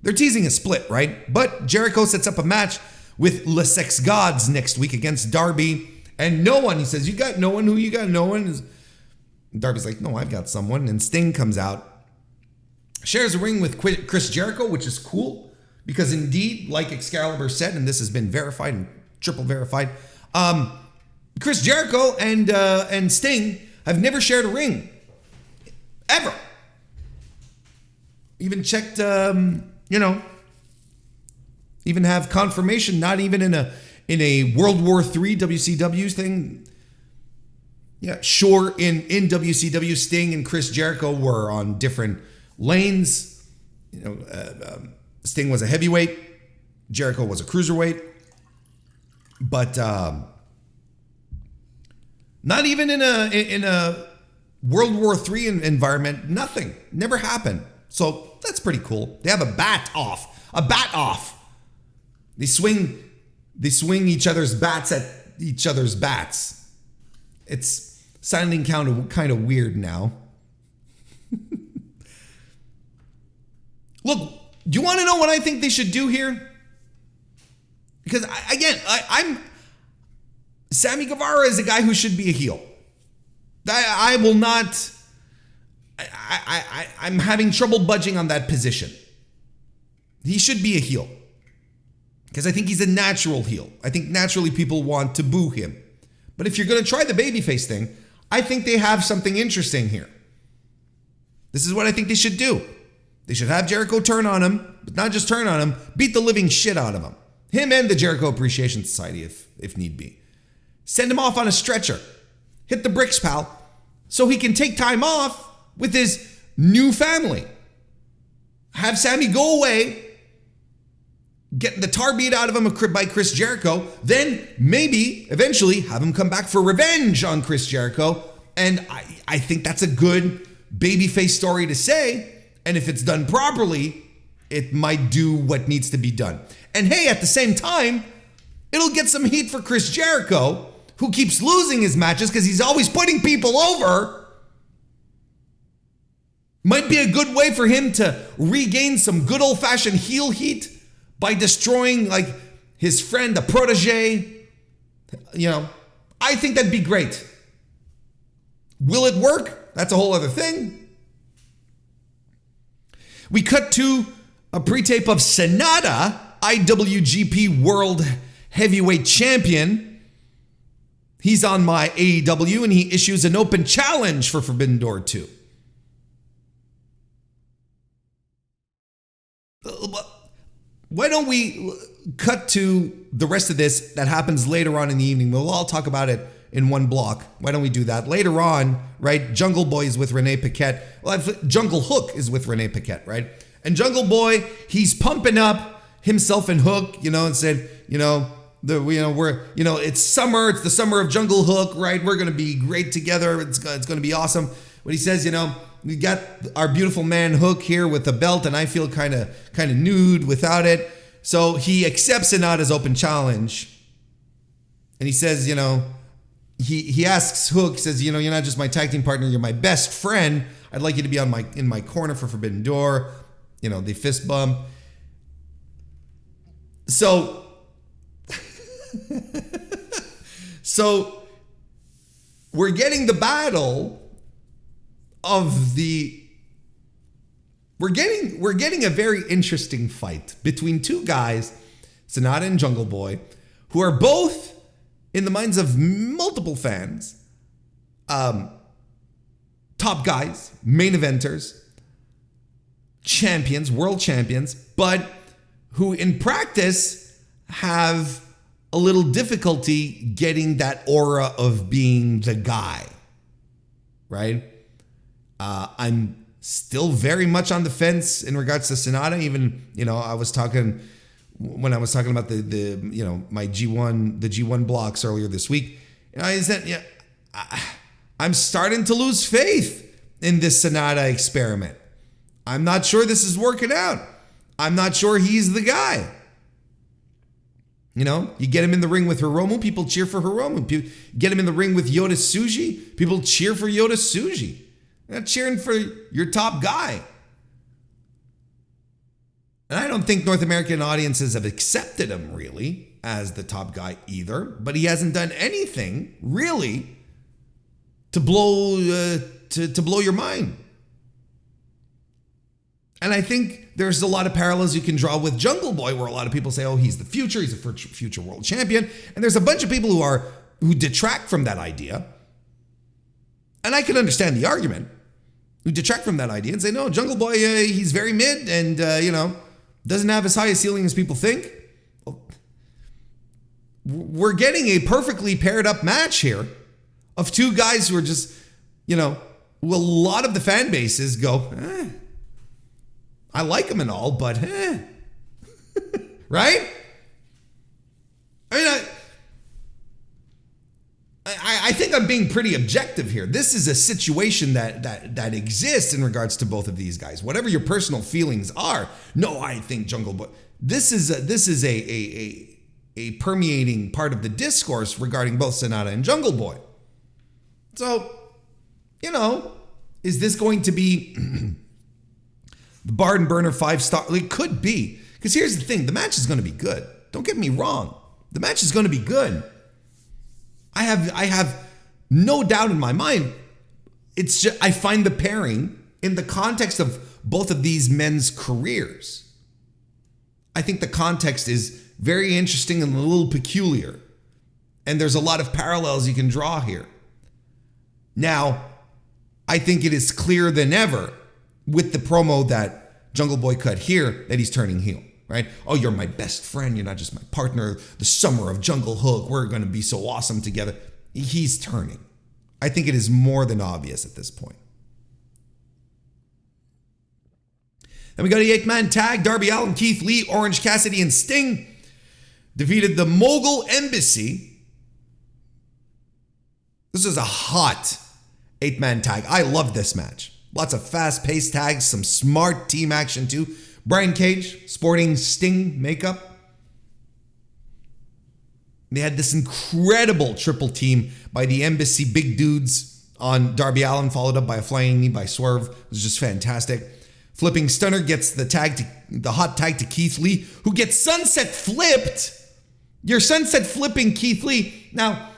They're teasing a split, right? But Jericho sets up a match with Le Sex Gods next week against Darby. And no one, he says, you got no one? Who you got? No one? Darby's like, no, I've got someone. And Sting comes out, shares a ring with Chris Jericho, which is cool. Because indeed, like Excalibur said, and this has been verified and triple verified, Chris Jericho and Sting have never shared a ring. Ever. Even checked, even have confirmation, not even in a World War III WCW thing. Yeah, sure, in WCW, Sting and Chris Jericho were on different lanes. Sting was a heavyweight, Jericho was a cruiserweight. But not even in a World War III environment, nothing. Never happened. So that's pretty cool. They have a bat off. They swing each other's bats at each other's bats. It's sounding kind of weird now. Look, do you want to know what I think they should do here? Because I'm Sammy Guevara is a guy who should be a heel. I will not I'm having trouble budging on that position. He should be a heel. Because I think he's a natural heel. I think naturally people want to boo him. But if you're going to try the babyface thing, I think they have something interesting here. This is what I think they should do. They should have Jericho turn on him, but not just turn on him, beat the living shit out of him. Him and the Jericho Appreciation Society, if need be. Send him off on a stretcher. Hit the bricks, pal. So he can take time off with his new family. Have Sammy go away, getting the tar beat out of him by Chris Jericho, then maybe eventually have him come back for revenge on Chris Jericho. And I think that's a good babyface story to say. And if it's done properly, it might do what needs to be done. And hey, at the same time, it'll get some heat for Chris Jericho, who keeps losing his matches because he's always putting people over. Might be a good way for him to regain some good old-fashioned heel heat by destroying like his friend, the protege. You know, I think that'd be great. Will it work? That's a whole other thing. We cut to a pre-tape of Sonata, IWGP World Heavyweight Champion. He's on my AEW and he issues an open challenge for Forbidden Door 2. Why don't we cut to the rest of this that happens later on in the evening? We'll all talk about it in one block. Why don't we do that? Later on, right, Jungle Boy is with Renee Paquette. Well, Jungle Hook is with Renee Paquette, right? And Jungle Boy, he's pumping up himself and Hook, you know, and said, it's summer. It's the summer of Jungle Hook, right? We're going to be great together. It's going to be awesome. But he says, we got our beautiful man Hook here with the belt, and I feel kind of nude without it. So he accepts Sonata's open challenge, and he says, he asks Hook, says, you're not just my tag team partner, you're my best friend. I'd like you to be in my corner for Forbidden Door. They fist bump. So we're getting the battle of we're getting a very interesting fight between two guys, Sonata and Jungle Boy, who are both, in the minds of multiple fans, top guys, main eventers, champions, world champions, but who in practice have a little difficulty getting that aura of being the guy, right? I'm still very much on the fence in regards to Sonata. Even, I was talking about my G1 blocks earlier this week. I said, I'm starting to lose faith in this Sonata experiment. I'm not sure this is working out. I'm not sure he's the guy. You get him in the ring with Hiromu, people cheer for Hiromu. Get him in the ring with Yota Tsuji, people cheer for Yota Tsuji. They're not cheering for your top guy. And I don't think North American audiences have accepted him really as the top guy either, but he hasn't done anything really to blow your mind. And I think there's a lot of parallels you can draw with Jungle Boy, where a lot of people say, oh, he's the future, he's a future world champion. And there's a bunch of people who detract from that idea. And I can understand the argument, who detract from that idea and say, no, Jungle Boy, he's very mid and, doesn't have as high a ceiling as people think. Well, we're getting a perfectly paired up match here of two guys who are just, who a lot of the fan bases go, I like him and all, but right? I mean, I think I'm being pretty objective here. This is a situation that exists in regards to both of these guys. Whatever your personal feelings are, no, I think Jungle Boy. This is a permeating part of the discourse regarding both Sonata and Jungle Boy. So, is this going to be the Barn Burner 5-star? It could be. Because here's the thing. The match is going to be good. Don't get me wrong. The match is going to be good. I have no doubt in my mind. It's just, I find the pairing in the context of both of these men's careers, I think the context is very interesting and a little peculiar. And there's a lot of parallels you can draw here. Now, I think it is clearer than ever with the promo that Jungle Boy cut here that he's turning heel, right? Oh, you're my best friend. You're not just my partner. The summer of Jungle Hook. We're going to be so awesome together. He's turning. I think it is more than obvious at this point. Then we go to the 8-man tag. Darby Allin, Keith Lee, Orange Cassidy, and Sting defeated the Mogul Embassy. This is a hot 8-man tag. I love this match. Lots of fast-paced tags, some smart team action too. Brian Cage sporting Sting makeup. They had this incredible triple team by the Embassy big dudes on Darby Allin, followed up by a flying knee by Swerve. It was just fantastic. Flipping Stunner gets the hot tag to Keith Lee, who gets sunset flipped. You're sunset flipping Keith Lee. Now,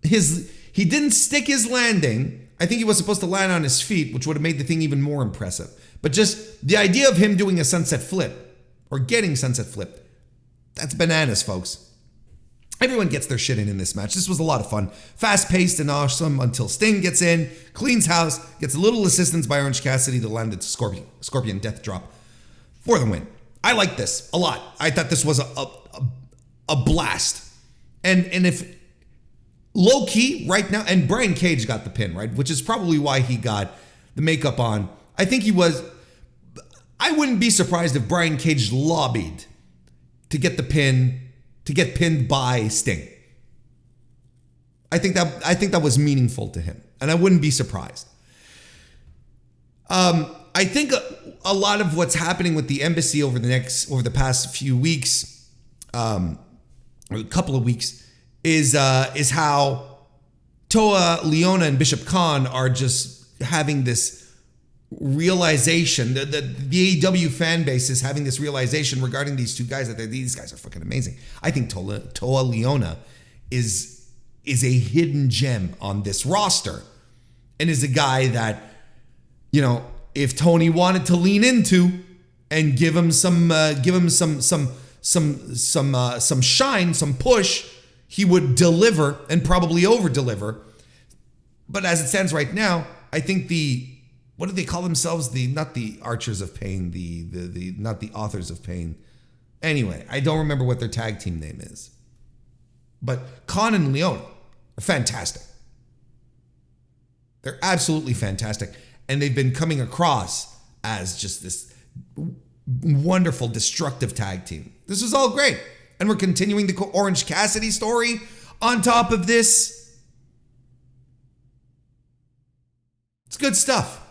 he didn't stick his landing. I think he was supposed to land on his feet, which would have made the thing even more impressive. But just the idea of him doing a sunset flip or getting sunset flipped, that's bananas, folks. Everyone gets their shit in this match. This was a lot of fun. Fast-paced and awesome until Sting gets in, cleans house, gets a little assistance by Orange Cassidy to land the Scorpion Death Drop for the win. I like this a lot. I thought this was a blast. And if low-key right now, and Brian Cage got the pin, right? Which is probably why he got the makeup on. I think I wouldn't be surprised if Brian Cage lobbied to get the pin, to get pinned by Sting. I think that was meaningful to him, and I wouldn't be surprised. I think a lot of what's happening with the Embassy over the past few weeks, or a couple of weeks, is how Toa, Liona, and Bishop Kaun are just having this realization. The AEW fan base is having this realization regarding these two guys that these guys are fucking amazing. I think Toa Liona is a hidden gem on this roster, and is a guy that, you know, if Toni wanted to lean into and give him some shine, some push, he would deliver and probably over deliver. But as it stands right now, I think what do they call themselves? Not the Archers of Pain, not the Authors of Pain. Anyway, I don't remember what their tag team name is. But Kaun and Liona are fantastic. They're absolutely fantastic. And they've been coming across as just this wonderful, destructive tag team. This is all great. And we're continuing the Orange Cassidy story on top of this. It's good stuff.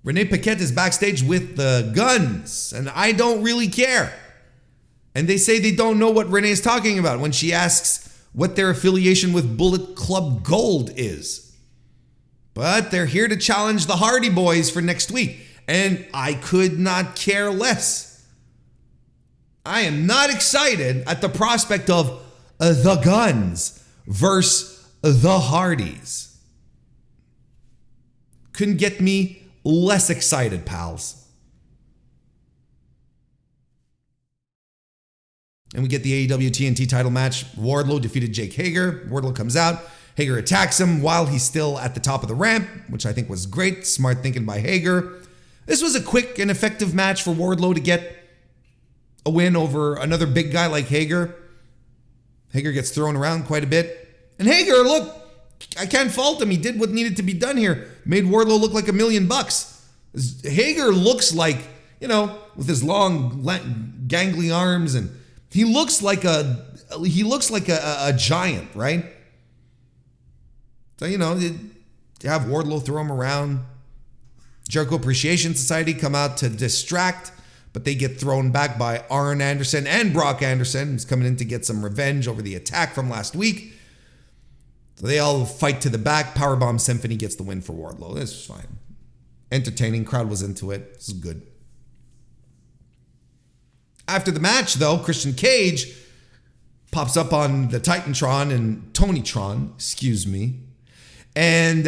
Renee Paquette is backstage with the Guns, and I don't really care. And they say they don't know what Renee is talking about when she asks what their affiliation with Bullet Club Gold is. But they're here to challenge the Hardy Boys for next week, and I could not care less. I am not excited at the prospect of the Guns versus the Hardys. Couldn't get me less excited, pals. And we get the AEW TNT title match. Wardlow defeated Jake Hager. Wardlow comes out. Hager attacks him while he's still at the top of the ramp, which I think was great. Smart thinking by Hager. This was a quick and effective match for Wardlow to get a win over another big guy like Hager. Hager gets thrown around quite a bit. And Hager, look, I can't fault him. He did what needed to be done here. Made Wardlow look like $1 million. Hager looks like, you know, with his long, gangly arms, and he looks like a giant, right? So, you know, to have Wardlow throw him around. Jericho Appreciation Society come out to distract, but they get thrown back by Arn Anderson and Brock Anderson, who's coming in to get some revenge over the attack from last week. So they all fight to the back. Powerbomb Symphony gets the win for Wardlow. This was fine. Entertaining. Crowd was into it. This is good. After the match, though, Christian Cage pops up on the Titantron and Tonytron, excuse me, And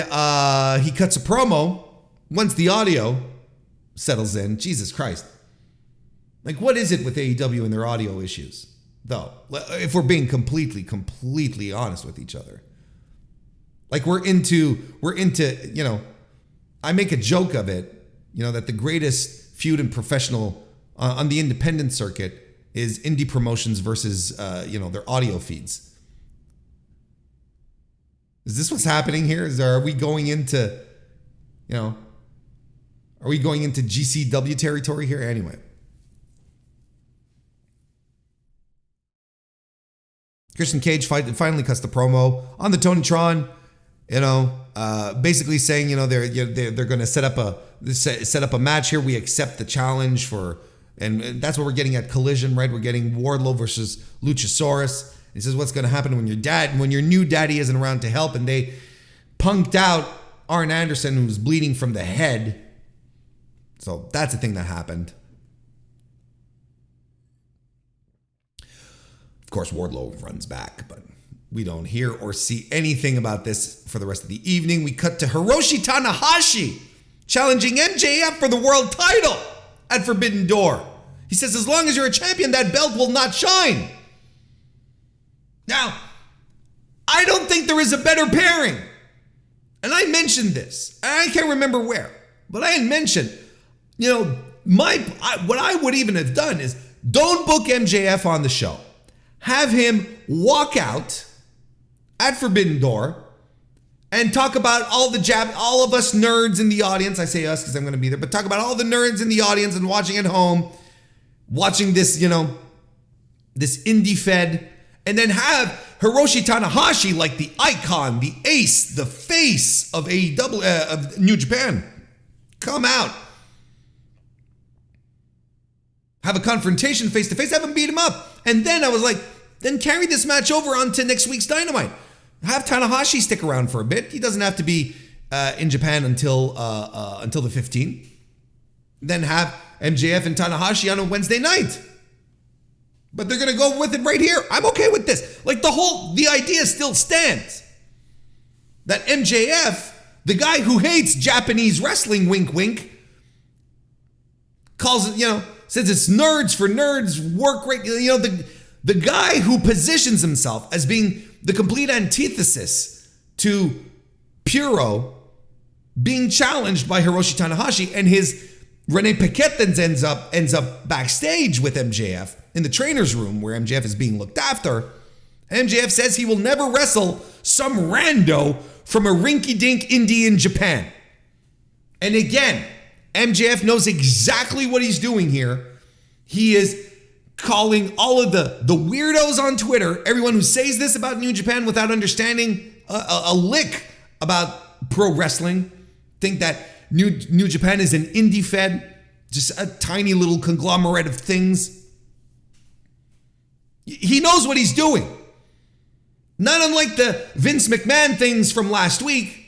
he cuts a promo once the audio settles in. Jesus Christ. Like, what is it with AEW and their audio issues, though? If we're being completely honest with each other. Like, we're into, you know, I make a joke of it, you know, that the greatest feud in professional on the independent circuit is indie promotions versus, you know, their audio feeds. Is this what's happening here? Are we going into, you know, are we going into GCW territory here? Anyway. Christian Cage finally cuts the promo on the Tony Tron, you know, basically saying, you know, they're going to set up a match here. We accept the challenge for, and that's what we're getting at Collision, right? We're getting Wardlow versus Luchasaurus. He says, what's going to happen when your new daddy isn't around to help? And they punked out Arn Anderson, who was bleeding from the head. So that's the thing that happened. Of course, Wardlow runs back, but we don't hear or see anything about this for the rest of the evening. We cut to Hiroshi Tanahashi challenging MJF for the world title at Forbidden Door. He says, as long as you're a champion, that belt will not shine. Now, I don't think there is a better pairing. And I mentioned this. I can't remember where, but I had mentioned, you know, what I would even have done is don't book MJF on the show. Have him walk out at Forbidden Door and talk about all of us nerds in the audience. I say us because I'm going to be there, but talk about all the nerds in the audience and watching at home, watching this, you know, this indie fed, and then have Hiroshi Tanahashi like the icon, the ace, the face of AEW, of New Japan, come out. Have a confrontation face to face, have him beat him up. And then I was like, then carry this match over onto next week's Dynamite. Have Tanahashi stick around for a bit. He doesn't have to be in Japan until the 15th. Then have MJF and Tanahashi on a Wednesday night. But they're going to go with it right here. I'm okay with this. Like the idea still stands. That MJF, the guy who hates Japanese wrestling, wink, wink, calls it, you know, says it's nerds for nerds, work rate. You know, the guy who positions himself as being the complete antithesis to Puro being challenged by Hiroshi Tanahashi, and his Renee Paquette then ends up backstage with MJF in the trainer's room where MJF is being looked after. MJF says he will never wrestle some rando from a rinky-dink indie in Japan. And again, MJF knows exactly what he's doing here. He is calling all of the weirdos on Twitter, everyone who says this about New Japan without understanding a lick about pro wrestling, think that New Japan is an indie fed, just a tiny little conglomerate of things. He knows what he's doing. Not unlike the Vince McMahon things from last week.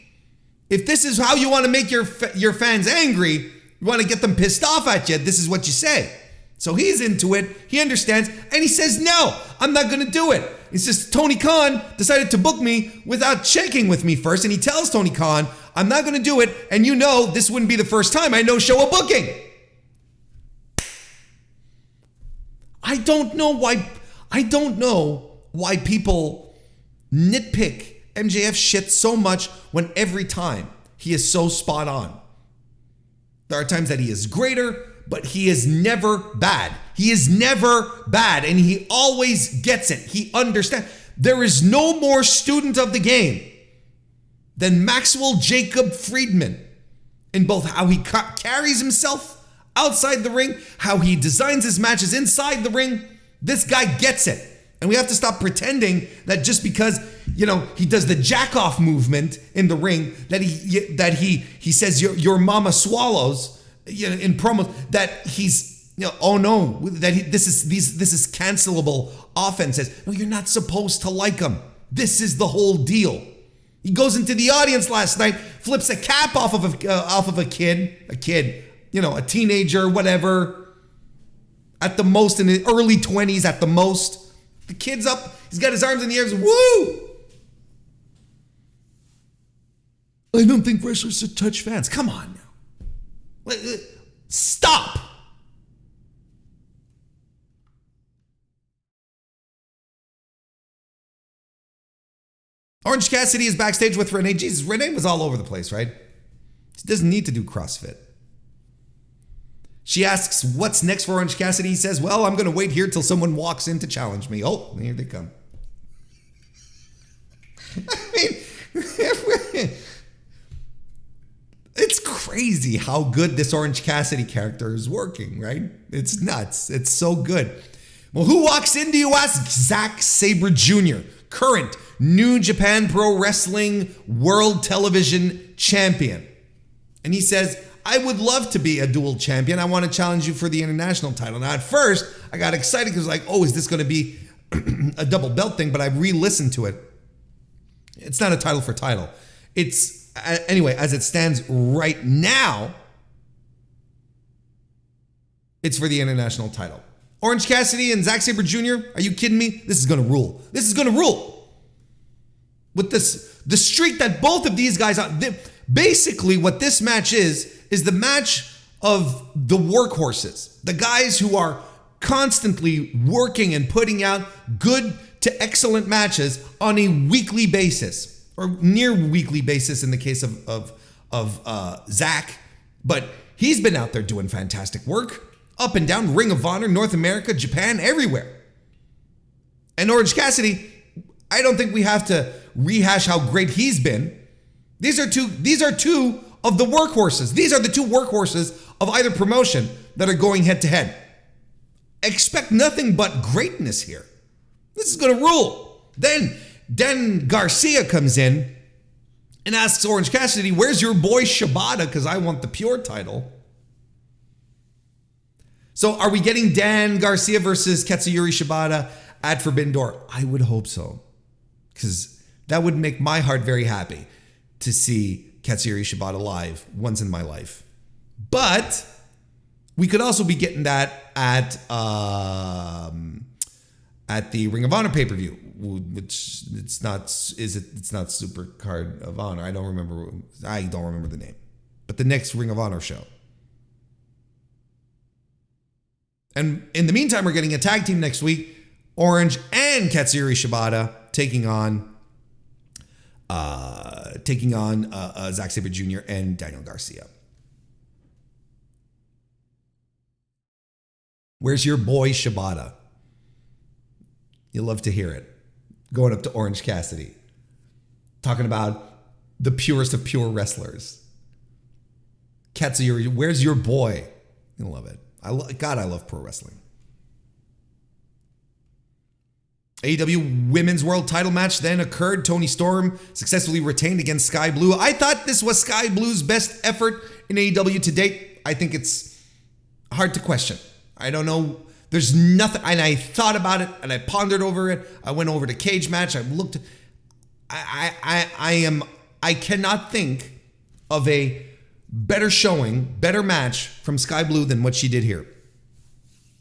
If this is how you want to make your fans angry, you want to get them pissed off at you, this is what you say. So he's into it, he understands, and he says, no, I'm not going to do it. He says, Tony Khan decided to book me without checking with me first, and he tells Tony Khan, I'm not going to do it, and you know this wouldn't be the first time I no-show a booking. I don't know why people nitpick MJF shit so much when every time he is so spot on. There are times that he is greater, but he is never bad. He is never bad, and he always gets it. He understands. There is no more student of the game than Maxwell Jacob Friedman in both how he carries himself outside the ring, how he designs his matches inside the ring. This guy gets it. And we have to stop pretending that just because, you know, he does the jack-off movement in the ring, that he says your mama swallows, you know, in promos, that he's, you know, oh no, that this is cancelable offenses. No, you're not supposed to like him. This is the whole deal. He goes into the audience last night, flips a cap off of a kid, you know, a teenager, whatever, at the most in his early 20s at the most. The kid's up, he's got his arms in the air, woo! I don't think wrestlers should touch fans. Come on now. Stop. Orange Cassidy is backstage with Renee. Jesus, Renee was all over the place, right? She doesn't need to do CrossFit. She asks, what's next for Orange Cassidy? He says, well, I'm going to wait here till someone walks in to challenge me. Oh, here they come. I mean, it's crazy how good this Orange Cassidy character is working, right? It's nuts. It's so good. Well, who walks in, do you ask? Zack Sabre Jr., current New Japan Pro Wrestling World Television Champion. And he says, I would love to be a dual champion. I want to challenge you for the international title. Now, at first, I got excited because like, oh, is this going to be a double belt thing? But I re-listened to it. It's not a title for title. It's, anyway, as it stands right now, it's for the international title. Orange Cassidy and Zack Sabre Jr., are you kidding me? This is going to rule. This is going to rule. With this, the streak that both of these guys are, basically what this match is the match of the workhorses, the guys who are constantly working and putting out good to excellent matches on a weekly basis, or near weekly basis in the case of Zach. But he's been out there doing fantastic work, up and down, Ring of Honor, North America, Japan, everywhere. And Orange Cassidy, I don't think we have to rehash how great he's been. These are two of the workhorses. These are the two workhorses of either promotion that are going head to head. Expect nothing but greatness here. This is going to rule. Then Garcia comes in and asks Orange Cassidy, where's your boy Shibata? Because I want the pure title. So are we getting Dan Garcia versus Katsuyori Shibata at Forbidden Door? I would hope so. Because that would make my heart very happy to see Katsuyori Shibata live once in my life. But we could also be getting that at the Ring of Honor pay-per-view, which it's not Super Card of Honor. I don't remember the name. But the next Ring of Honor show. And in the meantime, we're getting a tag team next week. Orange and Katsuyori Shibata taking on Zack Sabre Jr. and Daniel Garcia. Where's your boy Shibata? You love to hear it. Going up to Orange Cassidy. Talking about the purest of pure wrestlers. Katsuyori, where's your boy? You love it. God, I love pro wrestling. AEW Women's World Title match then occurred. Toni Storm successfully retained against Skye Blue. I thought this was Skye Blue's best effort in AEW to date. I think it's hard to question. I don't know. There's nothing, and I thought about it and I pondered over it. I went over to Cage Match. I looked. I cannot think of a better showing, better match from Skye Blue than what she did here.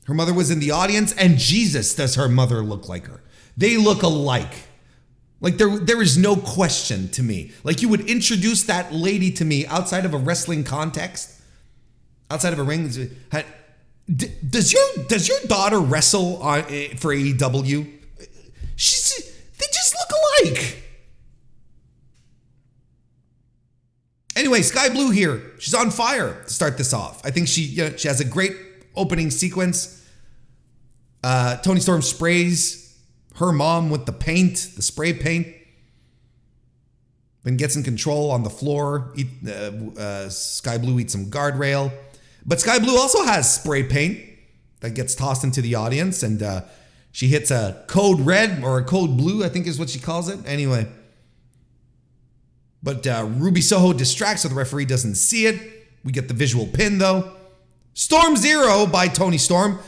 Her mother was in the audience, and Jesus, does her mother look like her. They look alike. Like there is no question to me. Like you would introduce that lady to me outside of a wrestling context, outside of a ring. Does your daughter wrestle for AEW? They just look alike. Anyway, Skye Blue here. She's on fire to start this off. I think she has a great opening sequence. Toni Storm sprays her mom with the paint, the spray paint. Then gets in control on the floor. Skye Blue eats some guardrail. But Skye Blue also has spray paint that gets tossed into the audience. And she hits a code red or a code blue, I think is what she calls it. Anyway. But Ruby Soho distracts so the referee doesn't see it. We get the visual pin though. Storm Zero by Toni Storm.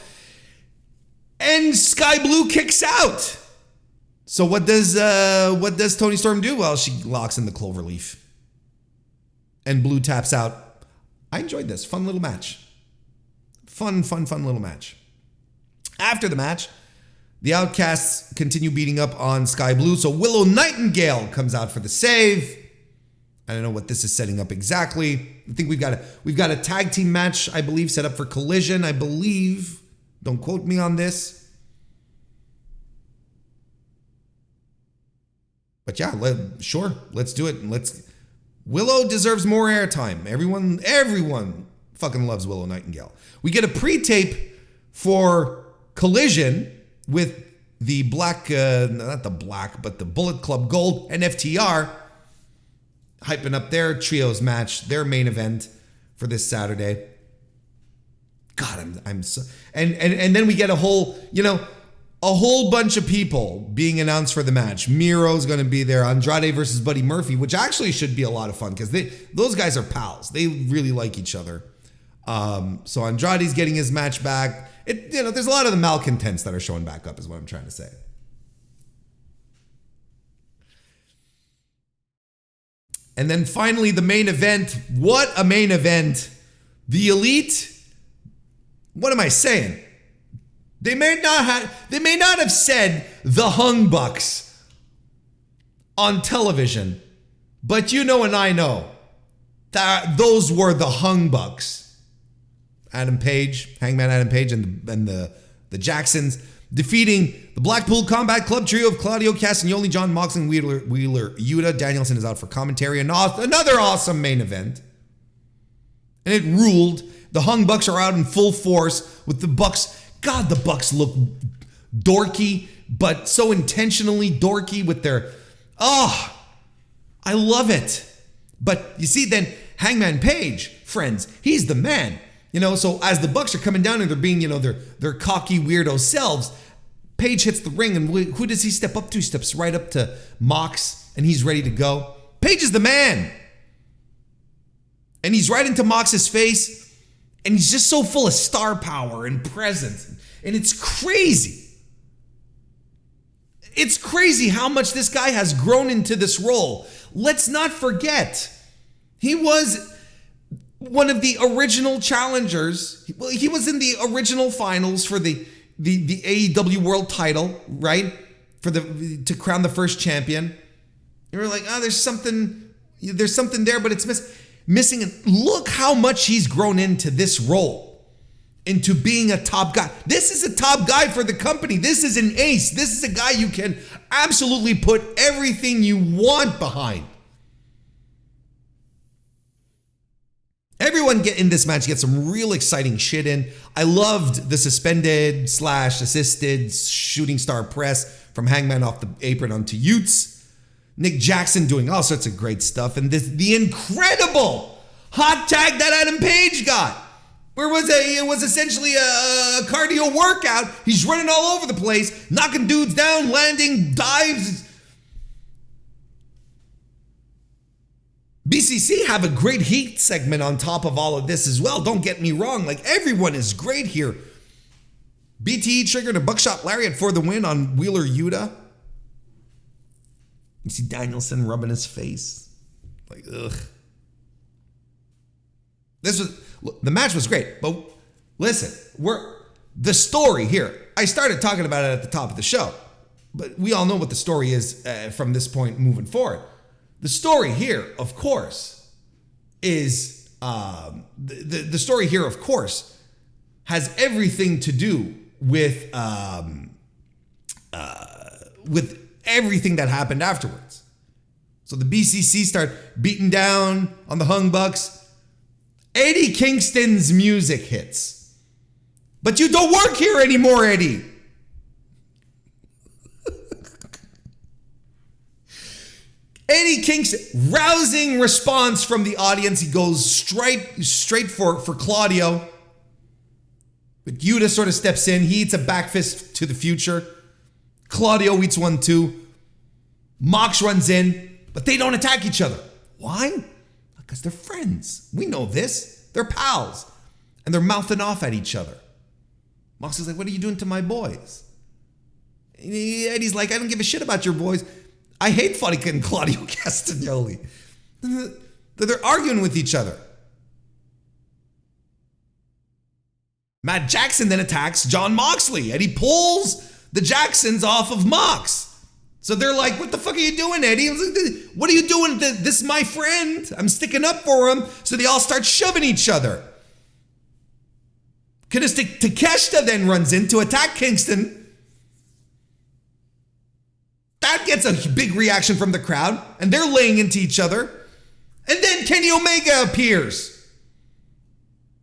And Skye Blue kicks out. So what does Toni Storm do? Well, she locks in the cloverleaf. And Blue taps out. I enjoyed this. Fun little match. Fun little match. After the match, the Outcasts continue beating up on Skye Blue. So Willow Nightingale comes out for the save. I don't know what this is setting up exactly. I think we've got a tag team match, I believe, set up for Collision, I believe. Don't quote me on this. But yeah, sure, let's do it. And Willow deserves more airtime. Everyone fucking loves Willow Nightingale. We get a pre-tape for Collision with the the Bullet Club Gold and FTR hyping up their trios match, their main event for this Saturday. God, I'm so, and then we get a whole bunch of people being announced for the match. Miro's going to be there. Andrade versus Buddy Murphy, which actually should be a lot of fun because those guys are pals. They really like each other. So Andrade's getting his match back. There's a lot of the malcontents that are showing back up, is what I'm trying to say. And then finally, the main event. What a main event! The Elite. What am I saying? They may not have said the Hung Bucks on television, but you know and I know that those were the Hung Bucks. Hangman Adam Page, and the Jacksons defeating the Blackpool Combat Club trio of Claudio, Castagnoli, John Moxley, and Wheeler Yuta. Danielson is out for commentary. Another awesome main event. And it ruled. The Hung Bucks are out in full force with the Bucks. God, the Bucks look dorky, but so intentionally dorky with their... I love it. But you see, then Hangman Page, friends, he's the man. So as the Bucks are coming down and they're being, their cocky weirdo selves, Page hits the ring, and who does he step up to? He steps right up to Mox, and he's ready to go. Page is the man. And he's right into Mox's face, and he's just so full of star power and presence. And it's crazy. It's crazy how much this guy has grown into this role. Let's not forget, he was one of the original challengers. Well, he was in the original finals for the AEW World Title, right? To crown the first champion. You were like, there's something there, but it's missing. And look how much he's grown into this role, into being a top guy. This is a top guy for the company. This is an ace. This is a guy you can absolutely put everything you want behind. Everyone in this match gets some real exciting shit in. I loved the suspended/assisted shooting star press from Hangman off the apron onto Utes. Nick Jackson doing all sorts of great stuff. And the incredible hot tag that Adam Page got. It was essentially a cardio workout. He's running all over the place, knocking dudes down, landing dives. BCC have a great heat segment on top of all of this as well. Don't get me wrong. Everyone is great here. BTE triggered a buckshot lariat for the win on Wheeler Yuta. You see Danielson rubbing his face. Ugh. The match was great, but listen, the story here. I started talking about it at the top of the show, but we all know what the story is from this point moving forward. The story here, of course, is the story here, of course, has everything to do with everything that happened afterwards. So the BCC start beating down on the Hung Bucks. Eddie Kingston's music hits. But you don't work here anymore, Eddie. Eddie Kingston, rousing response from the audience. He goes straight for Claudio. But Yuta sort of steps in. He eats a back fist to the future. Claudio eats one too. Mox runs in, but they don't attack each other. Why? Because they're friends. We know this. They're pals. And they're mouthing off at each other. Mox is like, what are you doing to my boys? And Eddie's like, I don't give a shit about your boys. I hate fucking Claudio Castagnoli. They're arguing with each other. Matt Jackson then attacks John Moxley, and he pulls the Jacksons off of Mox. So they're like, what the fuck are you doing, Eddie? I was like, what are you doing? This is my friend. I'm sticking up for him. So they all start shoving each other. Takeshita then runs in to attack Kingston. That gets a big reaction from the crowd, and they're laying into each other. And then Kenny Omega appears.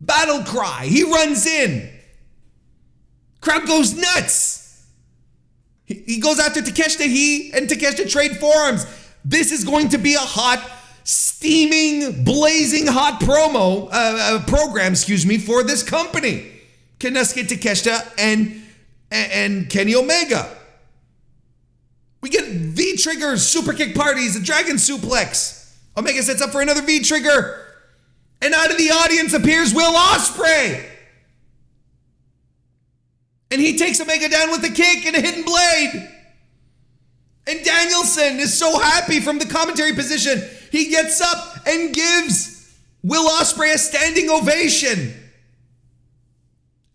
Battle cry. He runs in. Crowd goes nuts. He goes after Takeshita. He and Takeshita trade forearms. This is going to be a hot, steaming, blazing hot program, for this company. Konosuke Takeshita and Kenny Omega. We get V-triggers, super kick parties, a dragon suplex. Omega sets up for another V-trigger. And out of the audience appears Will Ospreay. And he takes Omega down with a kick and a hidden blade. And Danielson is so happy from the commentary position. He gets up and gives Will Ospreay a standing ovation.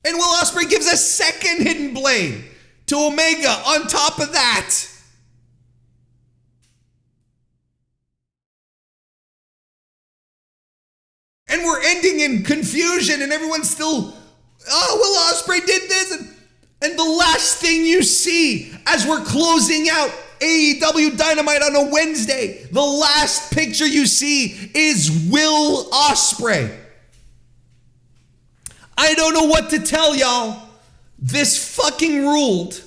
And Will Ospreay gives a second hidden blade to Omega on top of that. And we're ending in confusion, and everyone's still, Will Ospreay did this. And the last thing you see as we're closing out AEW Dynamite on a Wednesday, the last picture you see is Will Ospreay. I don't know what to tell y'all. This fucking ruled.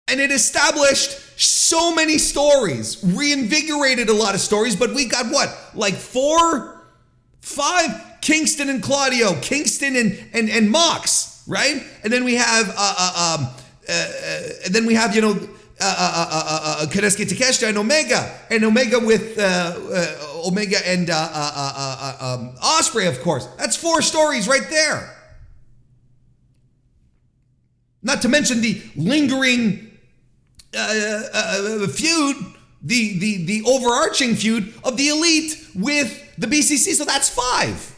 And it established so many stories, reinvigorated a lot of stories, but we got what? Like 4, 5? Kingston and Claudio, Kingston and Mox, right? And then we have Konosuke Takeshita and Omega with Omega and Ospreay, of course. That's 4 stories right there. Not to mention the lingering feud, the overarching feud of the Elite with the BCC. So that's 5.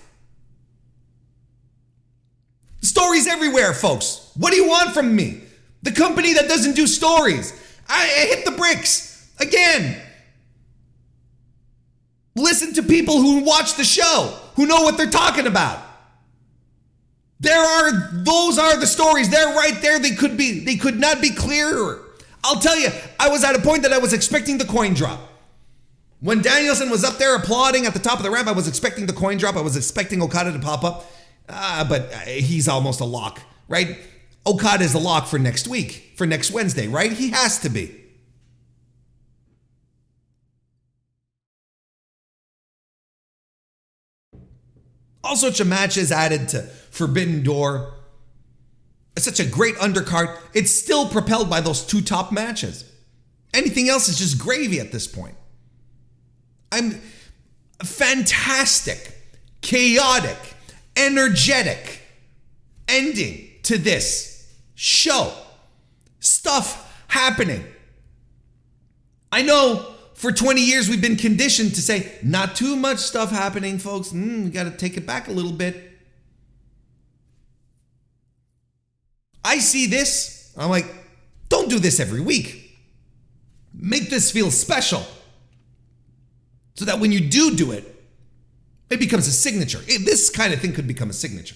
Stories everywhere, folks. What do you want from me? The company that doesn't do stories. I hit the bricks again. Listen to people who watch the show, who know what they're talking about. Those are the stories. They're right there. They could not be clearer. I'll tell you, I was at a point that I was expecting the coin drop. When Danielson was up there applauding at the top of the ramp, I was expecting the coin drop. I was expecting Okada to pop up. But he's almost a lock, right? Okada is a lock for next week, for next Wednesday, right? He has to be. All sorts of matches added to Forbidden Door. It's such a great undercard. It's still propelled by those 2 top matches. Anything else is just gravy at this point. I'm fantastic, chaotic, energetic ending to this show. Stuff happening. I know for 20 years we've been conditioned to say, not too much stuff happening, folks. We got to take it back a little bit. I see this, I'm like, don't do this every week. Make this feel special. So that when you do it, it becomes a signature. This kind of thing could become a signature.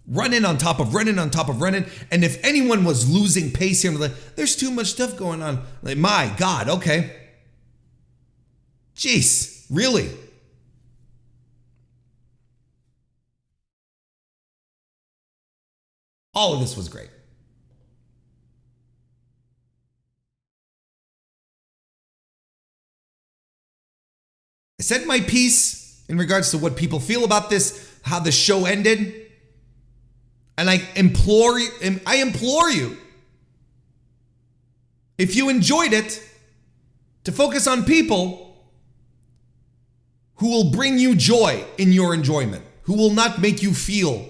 Running on top of running on top of running. And if anyone was losing pace here, like, there's too much stuff going on. Like, my God, okay. Jeez, really? All of this was great. I said my piece in regards to what people feel about this, how the show ended. And I implore you, if you enjoyed it, to focus on people who will bring you joy in your enjoyment, who will not make you feel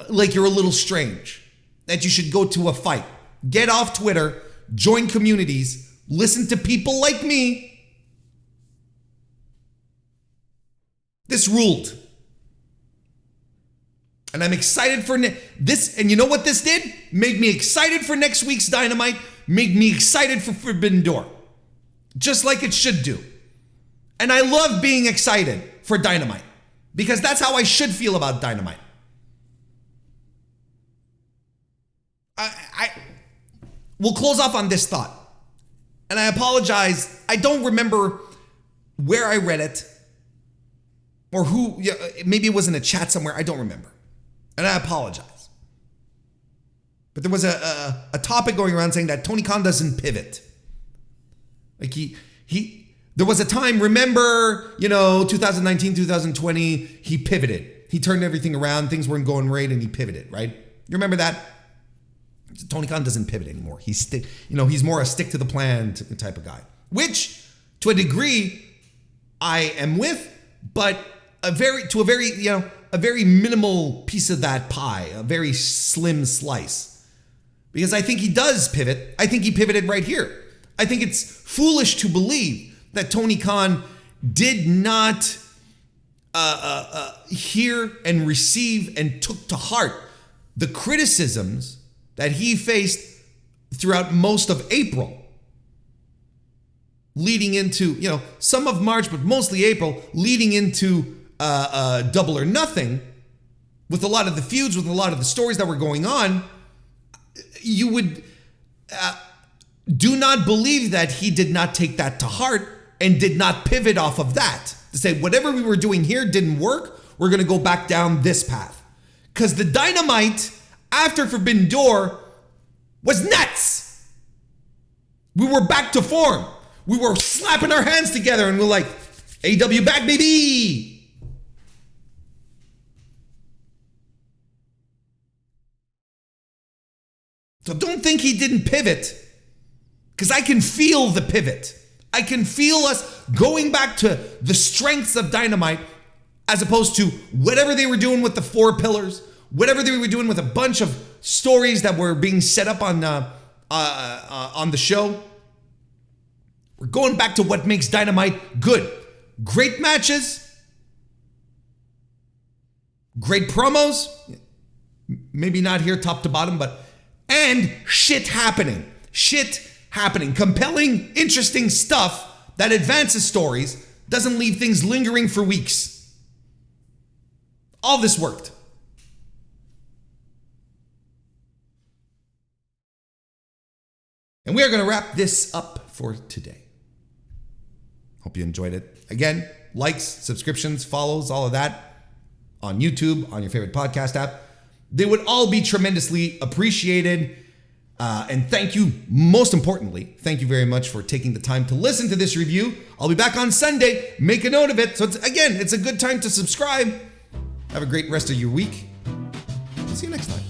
like you're a little strange, that you should go to a fight. Get off Twitter, join communities, listen to people like me. This ruled. And I'm excited for this. And you know what this did? Made me excited for next week's Dynamite. Made me excited for Forbidden Door. Just like it should do. And I love being excited for Dynamite. Because that's how I should feel about Dynamite. We'll close off on this thought. And I apologize. I don't remember where I read it. Or who. Maybe it was in a chat somewhere. I don't remember. And I apologize. But there was a topic going around saying that Tony Khan doesn't pivot. Like there was a time, remember, 2019, 2020, he pivoted. He turned everything around. Things weren't going right and he pivoted, right? You remember that? Tony Khan doesn't pivot anymore. He's more a stick to the plan type of guy, which to a degree I am with, but a very minimal piece of that pie, a very slim slice. Because I think he does pivot. I think he pivoted right here. I think it's foolish to believe that Tony Khan did not hear and receive and took to heart the criticisms that he faced throughout most of April, leading into, some of March, but mostly April, leading into Double or Nothing, with a lot of the feuds, with a lot of the stories that were going on. You would do not believe that he did not take that to heart and did not pivot off of that to say, whatever we were doing here didn't work, we're going to go back down this path. Because the Dynamite after Forbidden Door was nuts. We were back to form. We were slapping our hands together and we're like, AEW back, baby. So don't think he didn't pivot, because I can feel the pivot. I can feel us going back to the strengths of Dynamite as opposed to whatever they were doing with the 4 pillars, whatever they were doing with a bunch of stories that were being set up on the show. We're going back to what makes Dynamite good. Great matches, great promos, maybe not here top to bottom, and shit happening. Compelling, interesting stuff that advances stories, doesn't leave things lingering for weeks. All this worked. And we are going to wrap this up for today. Hope you enjoyed it. Again, likes, subscriptions, follows, all of that on YouTube, on your favorite podcast app. They would all be tremendously appreciated. And thank you, most importantly, thank you very much for taking the time to listen to this review. I'll be back on Sunday. Make a note of it. So it's a good time to subscribe. Have a great rest of your week. See you next time.